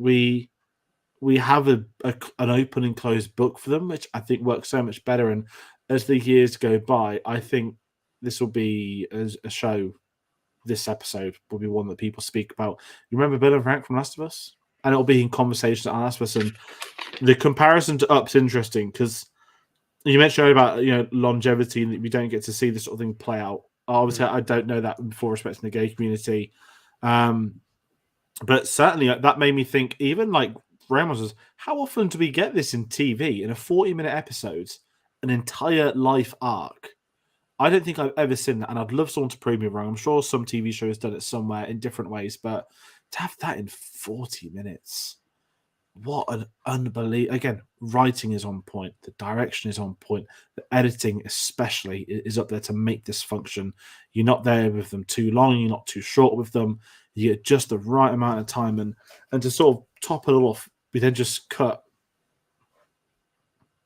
We have an open and closed book for them, which I think works so much better. And as the years go by, I think this will be a show. This episode will be one that people speak about. You remember Bill and Frank from Last of Us? and it'll be in conversation and ask us. And the comparison to Up's interesting because you mentioned about longevity and that we don't get to see this sort of thing play out. Obviously, I don't know that before respecting the gay community, but certainly that made me think. Even like Ramos was, how often do we get this in TV in a 40-minute episode, an entire life arc? I don't think I've ever seen that, and I'd love someone to prove me wrong. I'm sure some TV show has done it somewhere in different ways, but to have that in 40 minutes, what an unbelievable... Again, writing is on point, the direction is on point, the editing especially is up there to make this function. You're not there with them too long, you're not too short with them, you get just the right amount of time, and to sort of top it all off, we then just cut...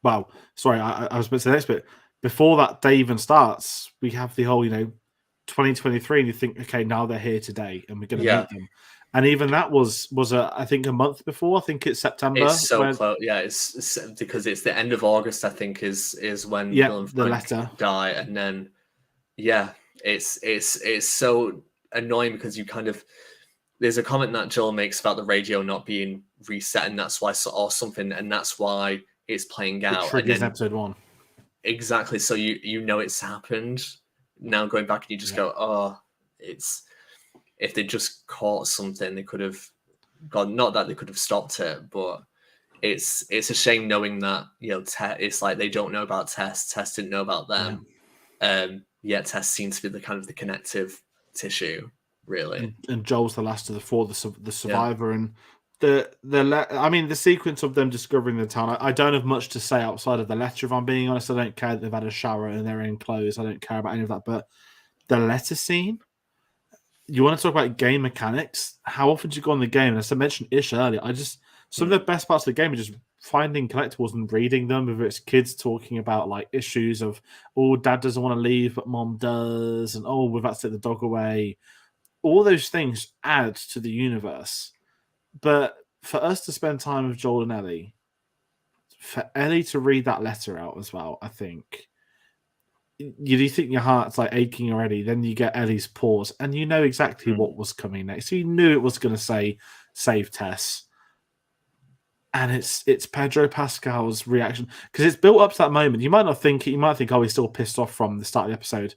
Well, sorry, I was about to say this, but before that day even starts, we have the whole, 2023, and you think, okay, now they're here today, and we're going to meet them. And even that was I think a month before. I think it's September. It's so close. Yeah, it's because it's the end of August. I think is when Bill and the Frank letter die, and then it's so annoying because you kind of... There's a comment that Joel makes about the radio not being reset, and that's why, or something, and that's why it's playing out. It triggers episode 1. Exactly. So it's happened. Now going back and you just go, oh, it's... If they just caught something, they could have gone. Not that they could have stopped it, but it's a shame knowing that it's like they don't know about Tess. Tess didn't know about them. Yet Tess seems to be the kind of the connective tissue, really. And Joel's the last of the 4, the survivor, and the sequence of them discovering the town. I don't have much to say outside of the letter. If I'm being honest, I don't care that they've had a shower and they're in clothes. I don't care about any of that. But the letter scene. You want to talk about game mechanics? How often do you go on the game? And as I mentioned Ish earlier, some of the best parts of the game are just finding collectibles and reading them. Whether it's kids talking about like issues of, oh, dad doesn't want to leave, but mom does, and oh, we've had to take the dog away. All those things add to the universe. But for us to spend time with Joel and Ellie, for Ellie to read that letter out as well, I think... You think your heart's like aching already, then you get Ellie's pause, and you know exactly what was coming next. So you knew it was going to say save Tess, and it's Pedro Pascal's reaction because it's built up to that moment. You might think, oh, he's still pissed off from the start of the episode,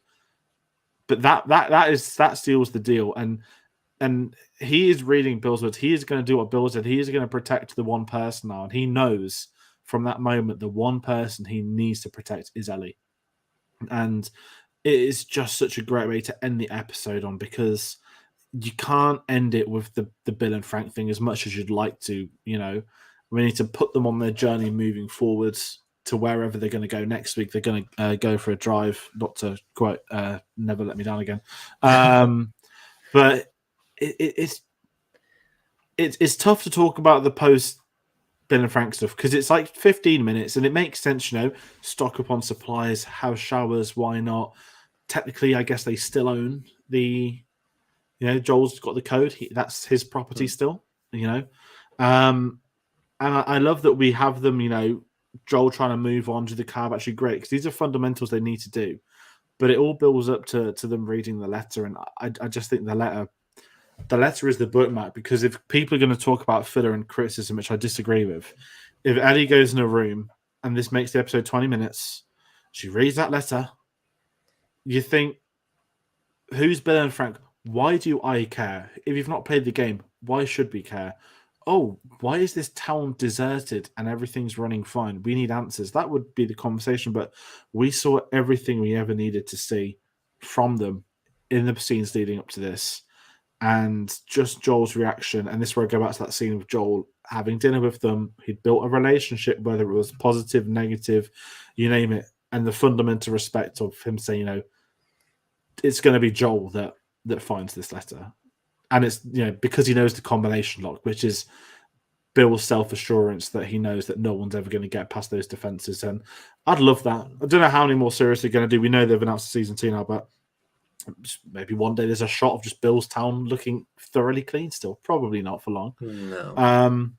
but that seals the deal, and he is reading Bill's words. He is going to do what Bill said. He is going to protect the one person now, and he knows from that moment the one person he needs to protect is Ellie. And it is just such a great way to end the episode on, because you can't end it with the Bill and Frank thing as much as you'd like to. We need to put them on their journey moving forwards to wherever they're going to go next week. They're going to go for a drive, not to quote Never Let Me Down Again. But it's tough to talk about the post Bill and Frank stuff because it's like 15 minutes and it makes sense, stock up on supplies, house showers, why not? Technically, I guess they still own the, Joel's got the code. That's his property still, And I love that we have them, Joel trying to move on to the car, actually great, because these are fundamentals they need to do. But it all builds up to them reading the letter, and I just think the letter is the bookmark, because if people are going to talk about filler and criticism, which I disagree with, if Ellie goes in a room and this makes the episode 20 minutes, she reads that letter, you think, who's Bill and Frank? Why do I care? If you've not played the game, why should we care? Oh, why is this town deserted and everything's running fine? We need answers. That would be the conversation, but we saw everything we ever needed to see from them in the scenes leading up to this. And just Joel's reaction, and this is where I go back to that scene of Joel having dinner with them. He'd built a relationship, whether it was positive, negative, you name it, and the fundamental respect of him saying, it's going to be Joel that finds this letter. And it's, because he knows the combination lock, which is Bill's self-assurance that he knows that no one's ever going to get past those defenses. And I'd love that. I don't know how many more series they're going to do. We know they've announced season 2 now, but maybe one day there's a shot of just Bill's town looking thoroughly clean still. Probably not for long. No.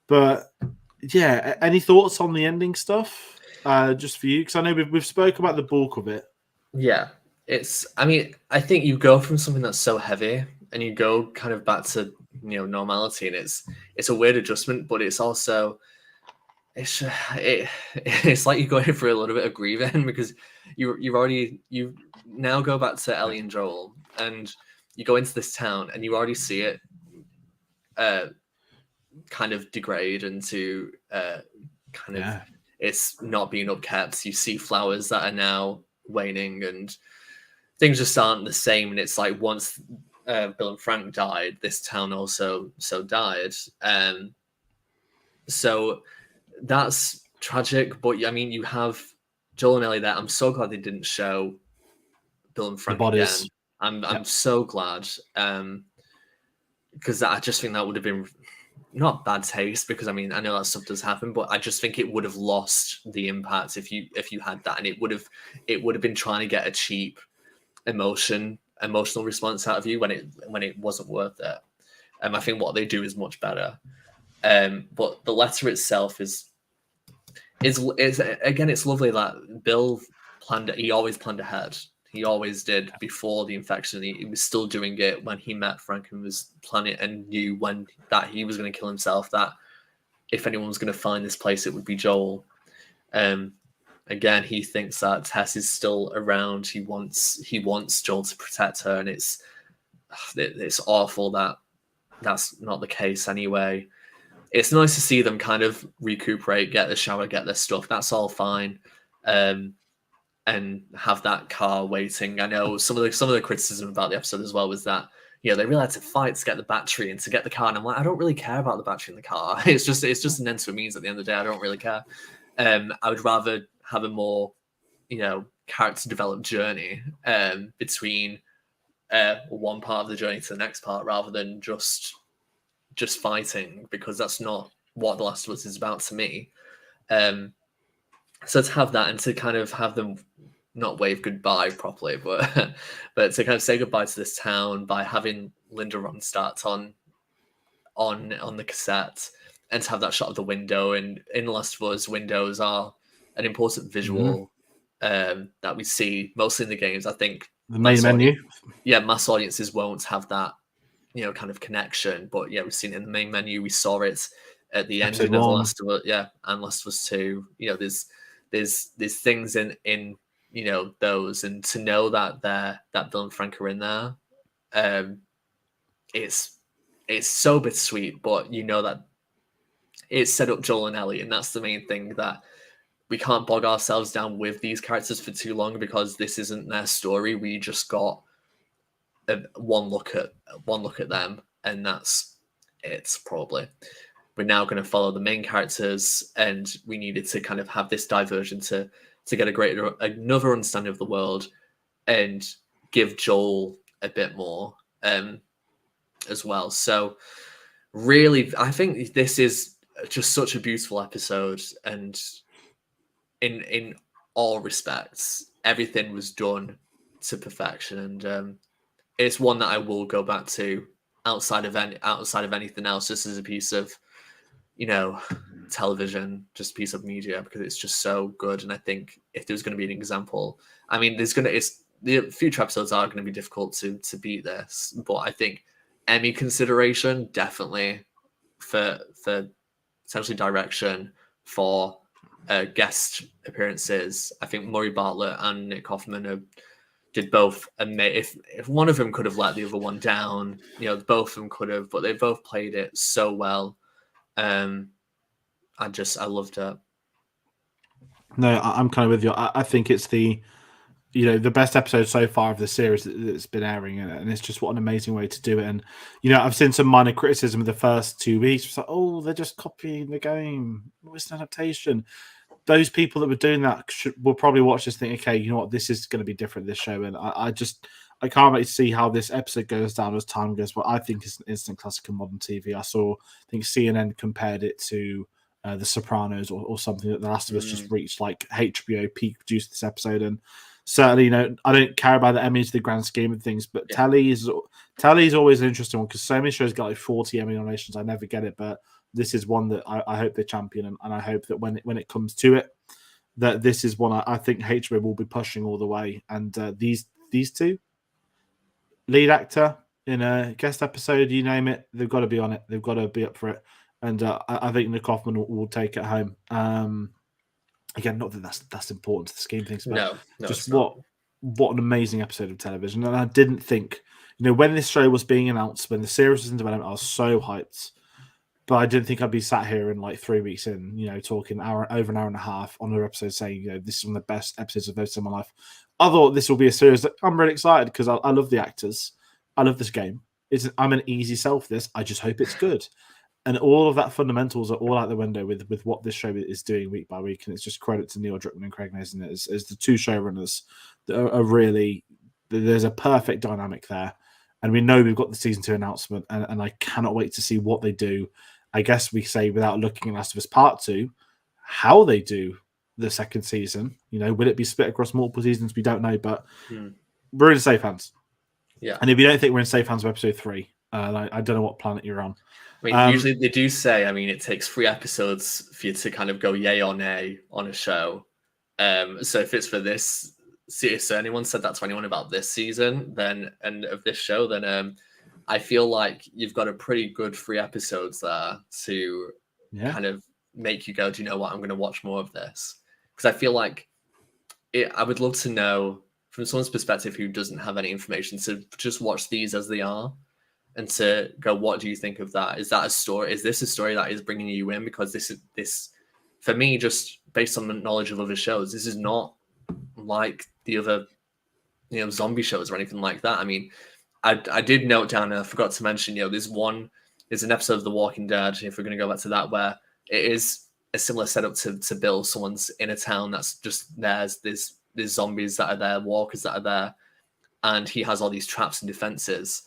But yeah, any thoughts on the ending stuff? Just for you, because I know we've spoke about the bulk of it. Yeah, I think you go from something that's so heavy and you go kind of back to normality, and it's a weird adjustment, but it's also it's like you're going through a little bit of grieving because you now go back to Ellie and Joel, and you go into this town and you already see it kind of degrade into kind of it's not being upkept. You see flowers that are now waning and things just aren't the same. And it's like once Bill and Frank died, this town also died. So that's tragic. But I mean, you have Joel and Ellie there. I'm so glad they didn't show Bill and Frank again. I'm so glad. Because I just think that would have been not bad taste, because I mean I know that stuff does happen, but I just think it would have lost the impact if you had that, and it would have been trying to get a cheap emotional response out of you when it wasn't worth it. I think what they do is much better. But the letter itself is again, it's lovely that Bill he always planned ahead. He always did before the infection. He was still doing it when he met Frank and was planning and knew that he was going to kill himself, that if anyone was going to find this place, it would be Joel. Again, he thinks that Tess is still around. He wants Joel to protect her, and it's awful that that's not the case anyway. It's nice to see them kind of recuperate, get the shower, get their stuff. That's all fine. And have that car waiting. I know some of the criticism about the episode as well was that they really had to fight to get the battery and to get the car. And I'm like, I don't really care about the battery in the car. It's just an end to a means at the end of the day. I don't really care. I would rather have a more character developed journey between one part of the journey to the next part, rather than just fighting, because that's not what The Last of Us is about to me. So to have that, and to kind of have them not wave goodbye properly, but to kind of say goodbye to this town by having Linda Ronstadt on the cassette, and to have that shot of the window. And in The Last of Us, windows are an important visual that we see mostly in the games. I think the main menu. Mass audiences won't have that kind of connection, but we've seen it in the main menu. We saw it at the ending of The Last of Us, and Last of Us 2. There's things in those, and to know that Bill and Frank are in there, it's so bittersweet, but that it's set up Joel and Ellie, and that's the main thing, that we can't bog ourselves down with these characters for too long, because this isn't their story. We just got one look at them, and that's it. Probably we're now going to follow the main characters, and we needed to kind of have this diversion to get another understanding of the world, and give Joel a bit more as well. So really, I think this is just such a beautiful episode, and in all respects, everything was done to perfection, and it's one that I will go back to outside of anything else, just as a piece of television, just a piece of media, because it's just so good. And I think if there's going to be an example, I mean, the future episodes are going to be difficult to beat this, but I think Emmy consideration definitely for potentially direction, for guest appearances. I think Murray Bartlett and Nick Offerman did both, and if one of them could have let the other one down, both of them could have, but they both played it so well. I loved it. No, I'm kind of with you. I think it's the best episode so far of the series that's been airing, and it's just what an amazing way to do it. And I've seen some minor criticism of the first 2 weeks. It's like, oh, they're just copying the game. It's an adaptation. Those people that were doing that will probably watch this, think, okay, you know what, this is going to be different, this show. And I can't wait to see how this episode goes down as time goes. But I think it's an instant classic in modern TV. I think CNN compared it to The Sopranos or something that The Last of Us just reached, like HBO peak produced this episode. And certainly, I don't care about the Emmys, the grand scheme of things, but Telly is always an interesting one, because so many shows got like 40 Emmy nominations. I never get it, but this is one that I hope they champion, and I hope that when it comes to it, that this is one I think HBO will be pushing all the way. And these two, lead actor, in a guest episode, you name it, they've got to be on it. They've got to be up for it. And I think Nick Offerman will take it home. Again, not that that's important to the scheme of things, but No, just it's not. what an amazing episode of television. And I didn't think, when this show was being announced, when the series was in development, I was so hyped. But I didn't think I'd be sat here in like 3 weeks in, talking over an hour and a half on an episode saying, this is one of the best episodes I've ever seen in my life. I thought this will be a series that I'm really excited because I love the actors. I love this game. I'm an easy sell for this. I just hope it's good. And all of that fundamentals are all out the window with what this show is doing week by week. And it's just credit to Neil Druckmann and Craig Mazin as the two showrunners that are really, there's a perfect dynamic there. And we know we've got the season 2 announcement, and I cannot wait to see what they do. I guess we say, without looking at Last of Us Part 2, how they do the second season. Will it be split across multiple seasons? We don't know, but we're in safe hands. Yeah. And if you don't think we're in safe hands with episode 3, I don't know what planet you're on. I mean, usually they do say, it takes 3 episodes for you to kind of go yay or nay on a show. So if it's for this, so anyone said that to anyone about this season, and of this show, then I feel like you've got a pretty good 3 episodes there to kind of make you go, do you know what? I'm going to watch more of this. Because I feel like I would love to know from someone's perspective who doesn't have any information to just watch these as they are and to go, what do you think of that? Is that a story? Is this a story that is bringing you in? Because this, for me, just based on the knowledge of other shows, this is not like the other, zombie shows or anything like that. I mean, I did note down, and I forgot to mention, there's an episode of The Walking Dead, if we're going to go back to that, where it is a similar setup to Bill. Someone's in a town that's just there's zombies that are there, walkers that are there, and he has all these traps and defenses.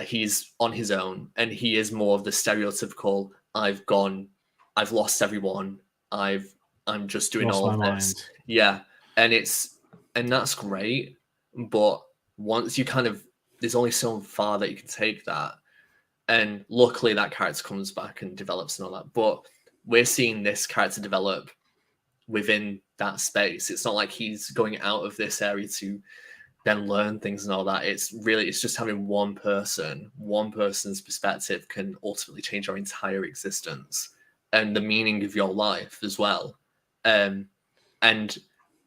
He's on his own, and he is more of the stereotypical, I've lost everyone, I'm just doing all of this. Mind. Yeah, and that's great, but once you there's only so far that you can take that. And luckily that character comes back and develops and all that. But we're seeing this character develop within that space. It's not like he's going out of this area to then learn things and all that. It's just having one person's perspective can ultimately change your entire existence and the meaning of your life as well. And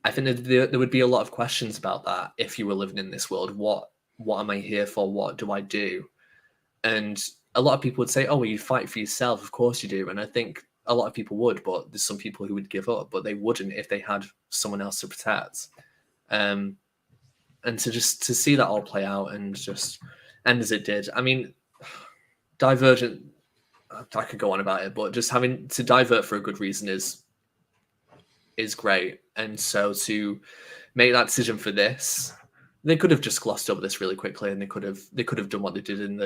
I think that there would be a lot of questions about that if you were living in this world. What am I here for? What do I do? And a lot of people would say, oh, well, you fight for yourself. Of course you do. And I think a lot of people would, but there's some people who would give up, but they wouldn't if they had someone else to protect. And to see that all play out and just end as it did. I mean, Divergent, I could go on about it, but just having to divert for a good reason is great. And so to make that decision for this, they could have just glossed over this really quickly, and they could have done what they did in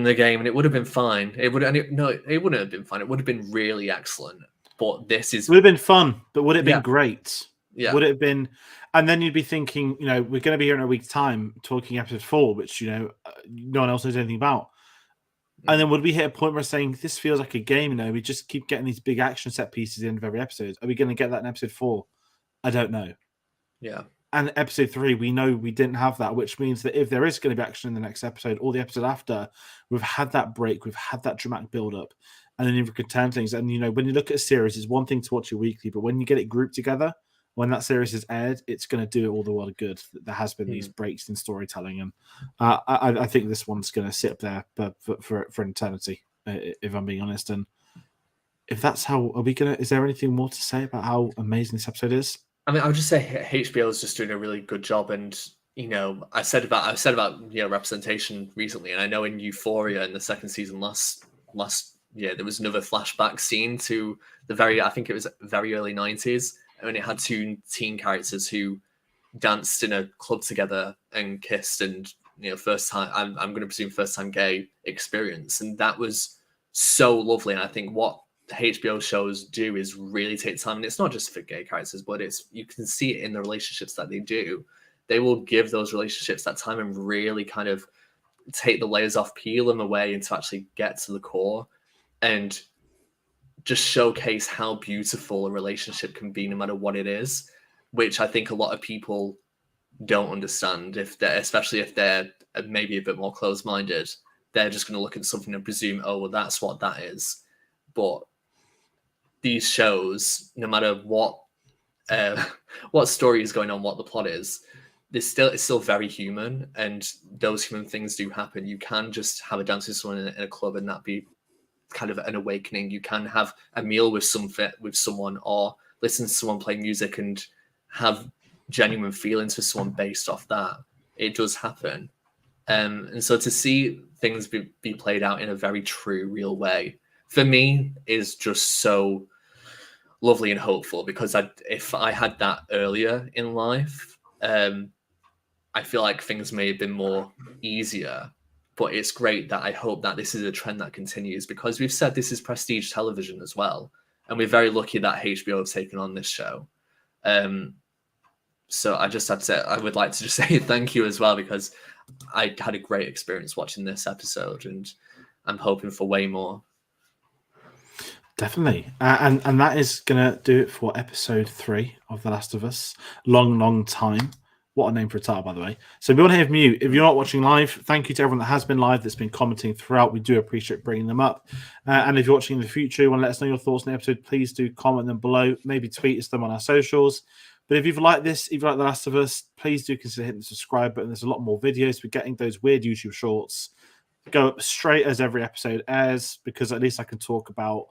the game, and it would have been fine. It wouldn't have been fine. It would have been really excellent. But this would have been fun, but would it have been great? Yeah. Would it have been? And then you'd be thinking, we're going to be here in a week's time talking episode 4, which no one else knows anything about. And then would we hit a point where we're saying this feels like a game? We just keep getting these big action set pieces at the end of every episode. Are we going to get that in episode 4? I don't know. Yeah. And episode 3, we know we didn't have that, which means that if there is going to be action in the next episode or the episode after, we've had that break, we've had that dramatic build-up, and then you can turn things. And, when you look at a series, it's one thing to watch it weekly, but when you get it grouped together, when that series is aired, it's going to do it all the world of good. There has been these breaks in storytelling, and I think this one's going to sit up there for eternity, if I'm being honest. And if that's how, is there anything more to say about how amazing this episode is? I mean, I would just say HBO is just doing a really good job, and I've said about representation recently, and I know in Euphoria in the second season last year there was another flashback scene to I think it was very early 90s, and it had 2 teen characters who danced in a club together and kissed, and first time I'm going to presume first time gay experience, and that was so lovely. And I think what HBO shows do is really take time, and it's not just for gay characters, but you can see it in the relationships that they do. They will give those relationships that time and really kind of take the layers off, peel them away, and to actually get to the core and just showcase how beautiful a relationship can be no matter what it is, which I think a lot of people don't understand, especially if they're maybe a bit more closed-minded, they're just going to look at something and presume, oh, well, that's what that is. But these shows, no matter what story is going on, what the plot is, it's still very human, and those human things do happen. You can just have a dance with someone in a club and that be kind of an awakening. You can have a meal with someone, or listen to someone play music and have genuine feelings for someone based off that. It does happen. And so to see things be played out in a very true, real way, for me, is just so lovely and hopeful, because if I had that earlier in life, I feel like things may have been more easier. But it's great that I hope that this is a trend that continues, because we've said this is prestige television as well. And we're very lucky that HBO have taken on this show. So I would like to just say thank you as well, because I had a great experience watching this episode, and I'm hoping for way more. Definitely. And that is going to do it for episode 3 of The Last of Us. Long time. What a name for a title, by the way. So we want to hear from you. If you're not watching live, thank you to everyone that has been live, that's been commenting throughout. We do appreciate bringing them up. And if you're watching in the future, you want to let us know your thoughts on the episode, please do comment them below. Maybe tweet us them on our socials. But if you've liked this, if you like The Last of Us, please do consider hitting the subscribe button. There's a lot more videos. We're getting those weird YouTube shorts. Go up straight as every episode airs, because at least I can talk about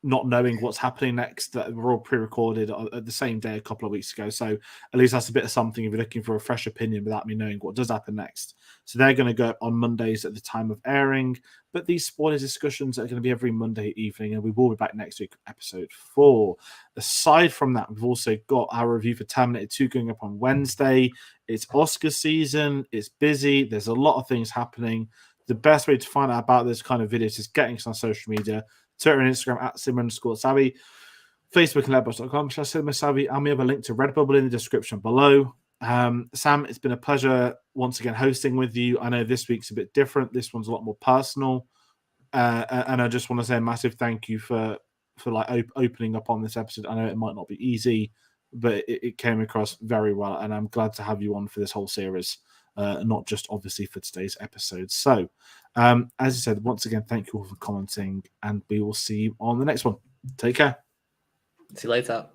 not knowing what's happening next. That we're all pre-recorded at the same day a couple of weeks ago, so at least that's a bit of something if you're looking for a fresh opinion without me knowing what does happen next. So they're going to go on Mondays at the time of airing, but these spoiler discussions are going to be every Monday evening, and we will be back next week, episode 4. Aside from that, we've also got our review for Terminator 2 going up on Wednesday. It's Oscar season, it's busy, there's a lot of things happening. The best way to find out about this kind of videos is getting us on social media. Twitter and Instagram at @Simon_Savvy, Facebook and letterboxd.com/SimmerSavvy, and we have a link to Redbubble in the description below. Sam, it's been a pleasure once again hosting with you. I know this week's a bit different. This one's a lot more personal, and I just want to say a massive thank you for like opening up on this episode. I know it might not be easy, but it came across very well, and I'm glad to have you on for this whole series. Not just obviously for today's episode. So, as I said, once again, thank you all for commenting, and we will see you on the next one. Take care. See you later.